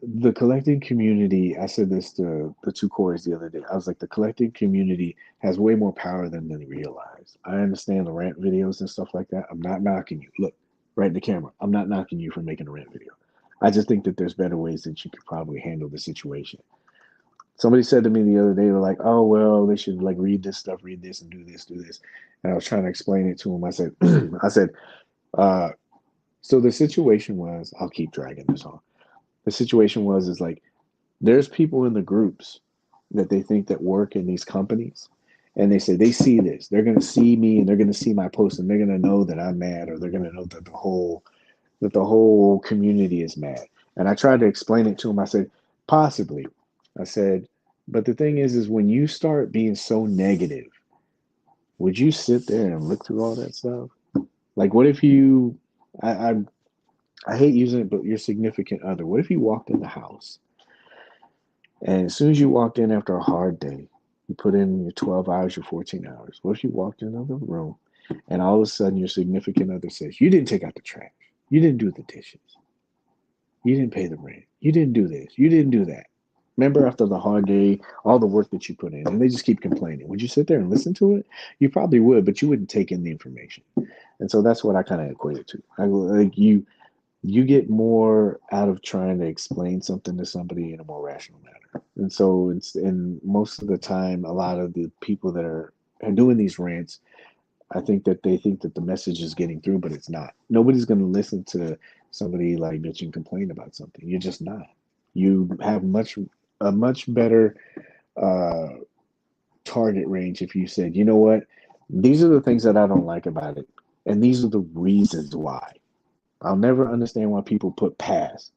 the collecting community, I said this to the two cores the other day. I was like, the collecting community has way more power than they realize. I understand the rant videos and stuff like that. I'm not knocking you. Look, right in the camera. I'm not knocking you for making a rant video. I just think that there's better ways that you could probably handle the situation. Somebody said to me the other day, they're like, oh, well, they should like read this stuff, read this, and do this, do this. And I was trying to explain it to him. I said, uh, so the situation was, I'll keep dragging this on. The situation was, is like, there's people in the groups that they think that work in these companies, and they say they see this. They're going to see me, and they're going to see my post, and they're going to know that I'm mad, or they're going to know that the whole community is mad. And I tried to explain it to him. I said, possibly. I said, but the thing is when you start being so negative would you sit there and look through all that stuff? Like, what if you, I, I, I hate using it, but your significant other, what if you walked in the house and as soon as you walked in after a hard day, you put in your 12 hours, your 14 hours. What if you walked into the room and all of a sudden your significant other says, you didn't take out the trash. You didn't do the dishes. You didn't pay the rent. You didn't do this. You didn't do that. Remember after the hard day, all the work that you put in, and they just keep complaining. Would you sit there and listen to it? You probably would, but you wouldn't take in the information. And so that's what I kind of equate it to. Like you get more out of trying to explain something to somebody in a more rational manner. And so it's and most of the time, a lot of the people that are doing these rants, I think that they think that the message is getting through, but it's not. Nobody's going to listen to somebody like bitch and complain about something. You're just not. You have a much better uh, target range if you said, you know what, these are the things that I don't like about it, and these are the reasons why. I'll never understand why people put pass,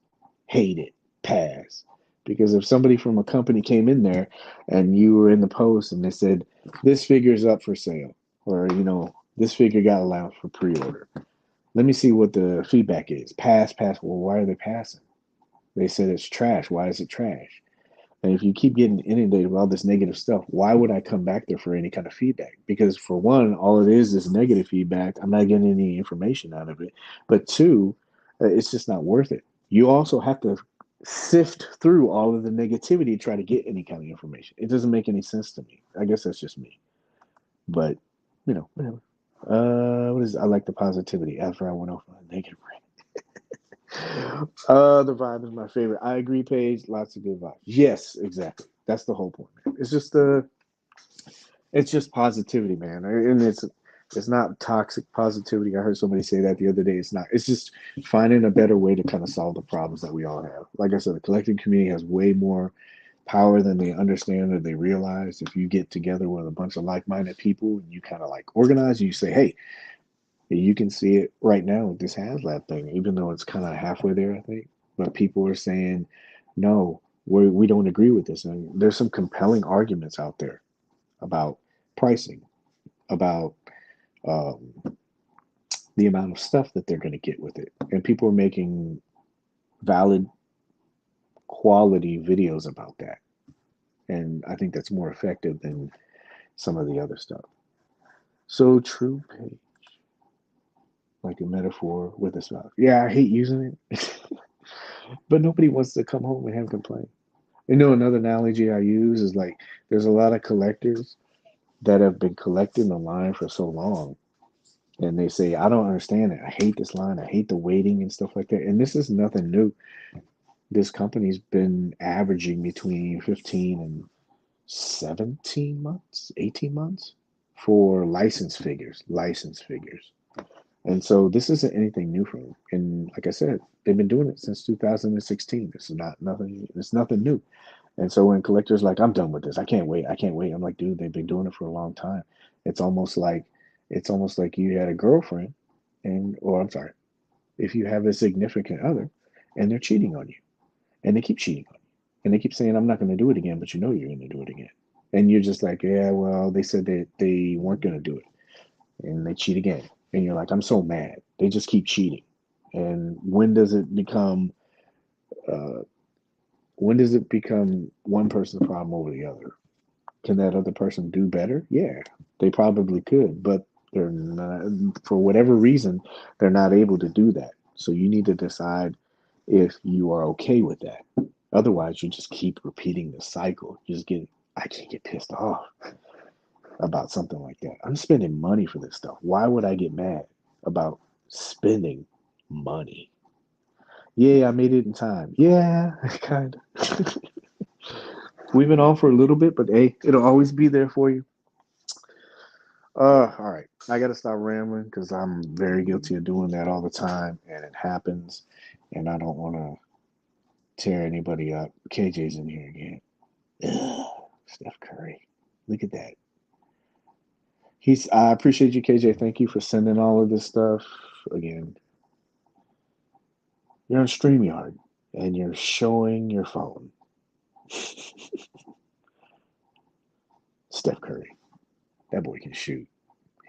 hate it, pass. Because if somebody from a company came in there and you were in the post and they said, this figure's up for sale, or, this figure got allowed for pre order. Let me see what the feedback is. Pass, pass. Well, why are they passing? They said it's trash. Why is it trash? And if you keep getting inundated with all this negative stuff, why would I come back there for any kind of feedback? Because for one, all it is negative feedback. I'm not getting any information out of it. But two, it's just not worth it. You also have to sift through all of the negativity to try to get any kind of information. It doesn't make any sense to me. I guess that's just me. But, whatever. What is I like the positivity after I went off on a negative rant. The vibe is my favorite. I agree, Paige. Lots of good vibes. Yes, exactly. That's the whole point, man. It's just positivity, man. And it's not toxic positivity. I heard somebody say that the other day. It's not. It's just finding a better way to kind of solve the problems that we all have. Like I said, the collective community has way more power than they understand or they realize. If you get together with a bunch of like-minded people and you kind of like organize, and you say, hey, you can see it right now with this HasLab thing, even though it's kind of halfway there, I think. But people are saying, no, we don't agree with this. And there's some compelling arguments out there about pricing, about um, the amount of stuff that they're going to get with it. And people are making valid quality videos about that. And I think that's more effective than some of the other stuff. So true, Paige. Like a metaphor with a smile. Yeah, I hate using it. But nobody wants to come home and have a complaint. Another analogy I use is like there's a lot of collectors that have been collecting the line for so long. And they say, I don't understand it. I hate this line. I hate the waiting and stuff like that. And this is nothing new. This company's been averaging between 15 and 17 months, 18 months for license figures. License figures. And so this isn't anything new for them. And like I said, they've been doing it since 2016. This is not nothing. It's nothing new. And so when collectors like, I'm done with this. I can't wait. I can't wait. I'm like, dude, they've been doing it for a long time. It's almost like you had a girlfriend, or I'm sorry, if you have a significant other, and they're cheating on you, and they keep cheating on you, and they keep saying, I'm not going to do it again, but you know you're going to do it again, and you're just like, yeah, well, they said that they weren't going to do it, and they cheat again. And you're like, I'm so mad. They just keep cheating. And uh, when does it become one person's problem over the other? Can that other person do better? Yeah, they probably could, but they're not, for whatever reason, they're not able to do that. So you need to decide if you are okay with that. Otherwise, you just keep repeating the cycle. I can't get pissed off about something like that. I'm spending money for this stuff. Why would I get mad about spending money? Yeah, I made it in time. Yeah, kind of. We've been on for a little bit, but hey, it'll always be there for you. All right. I gotta stop rambling because I'm very guilty of doing that all the time, and it happens, and I don't want to tear anybody up. KJ's in here again. Ugh, Steph Curry. Look at that. I appreciate you, KJ. Thank you for sending all of this stuff. Again, you're on StreamYard and you're showing your phone. Steph Curry. That boy can shoot.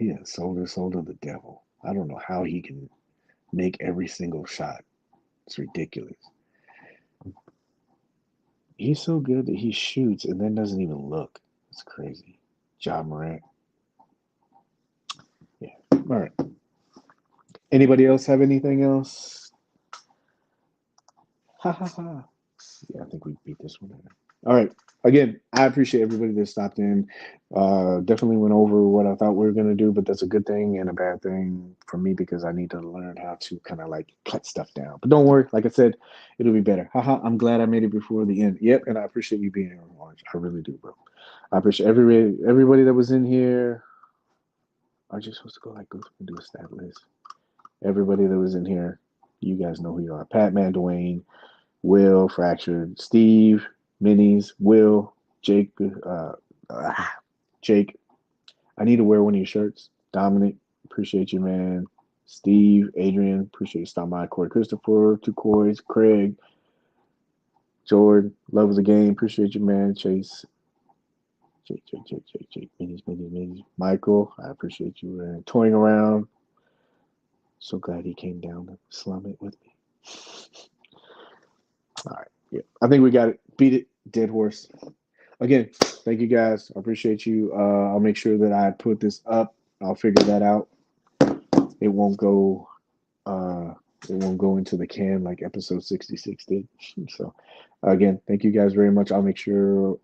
He has sold his soul to the devil. I don't know how he can make every single shot. It's ridiculous. He's so good that he shoots and then doesn't even look. It's crazy. Ja Morant. Yeah. All right. Anybody else have anything else? Ha ha ha. Yeah, I think we beat this one. All right. Again, I appreciate everybody that stopped in. Definitely went over what I thought we were gonna do, but that's a good thing and a bad thing for me because I need to learn how to kind of like cut stuff down. But don't worry, like I said, it'll be better. Haha, I'm glad I made it before the end. Yep, and I appreciate you being here, Orange. I really do, bro. I appreciate everybody that was in here. Are you supposed to go like go through and do a stat list? Everybody that was in here, you guys know who you are. Pat Man, Dwayne, Will, Fractured, Steve, Minis, Will, Jake, Jake. I need to wear one of your shirts. Dominic, appreciate you, man. Steve, Adrian, appreciate you stopping by. Corey, Christopher, Two Coys, Craig, Jordan, love of the game, appreciate you, man. Chase, Jake, Minis. Michael, I appreciate you, man. Toying around. So glad he came down to slum it with me. All right. Yeah. I think we got it. Beat it. Dead horse. Again, thank you guys. I appreciate you. I'll make sure that I put this up. I'll figure that out. It won't go into the can like episode 66 did. So again, thank you guys very much. I'll make sure,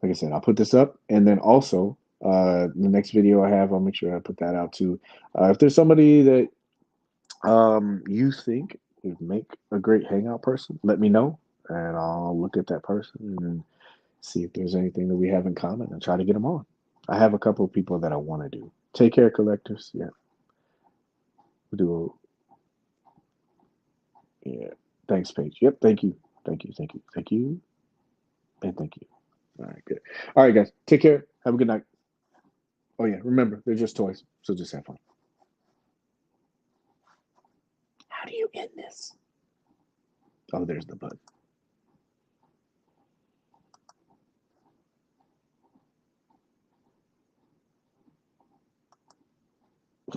like I said, I'll put this up, and then also the next video I have, I'll make sure I put that out too. If there's somebody that you think would make a great hangout person, let me know, and I'll look at that person and see if there's anything that we have in common and try to get them on. I have a couple of people that I want to do. Take care, collectors. Yeah, we'll do. Yeah, thanks, Paige. Yep, thank you, and thank you. All right, good. All right, guys, take care. Have a good night. Oh yeah, remember they're just toys, so just have fun. How do you end this? Oh, there's the button.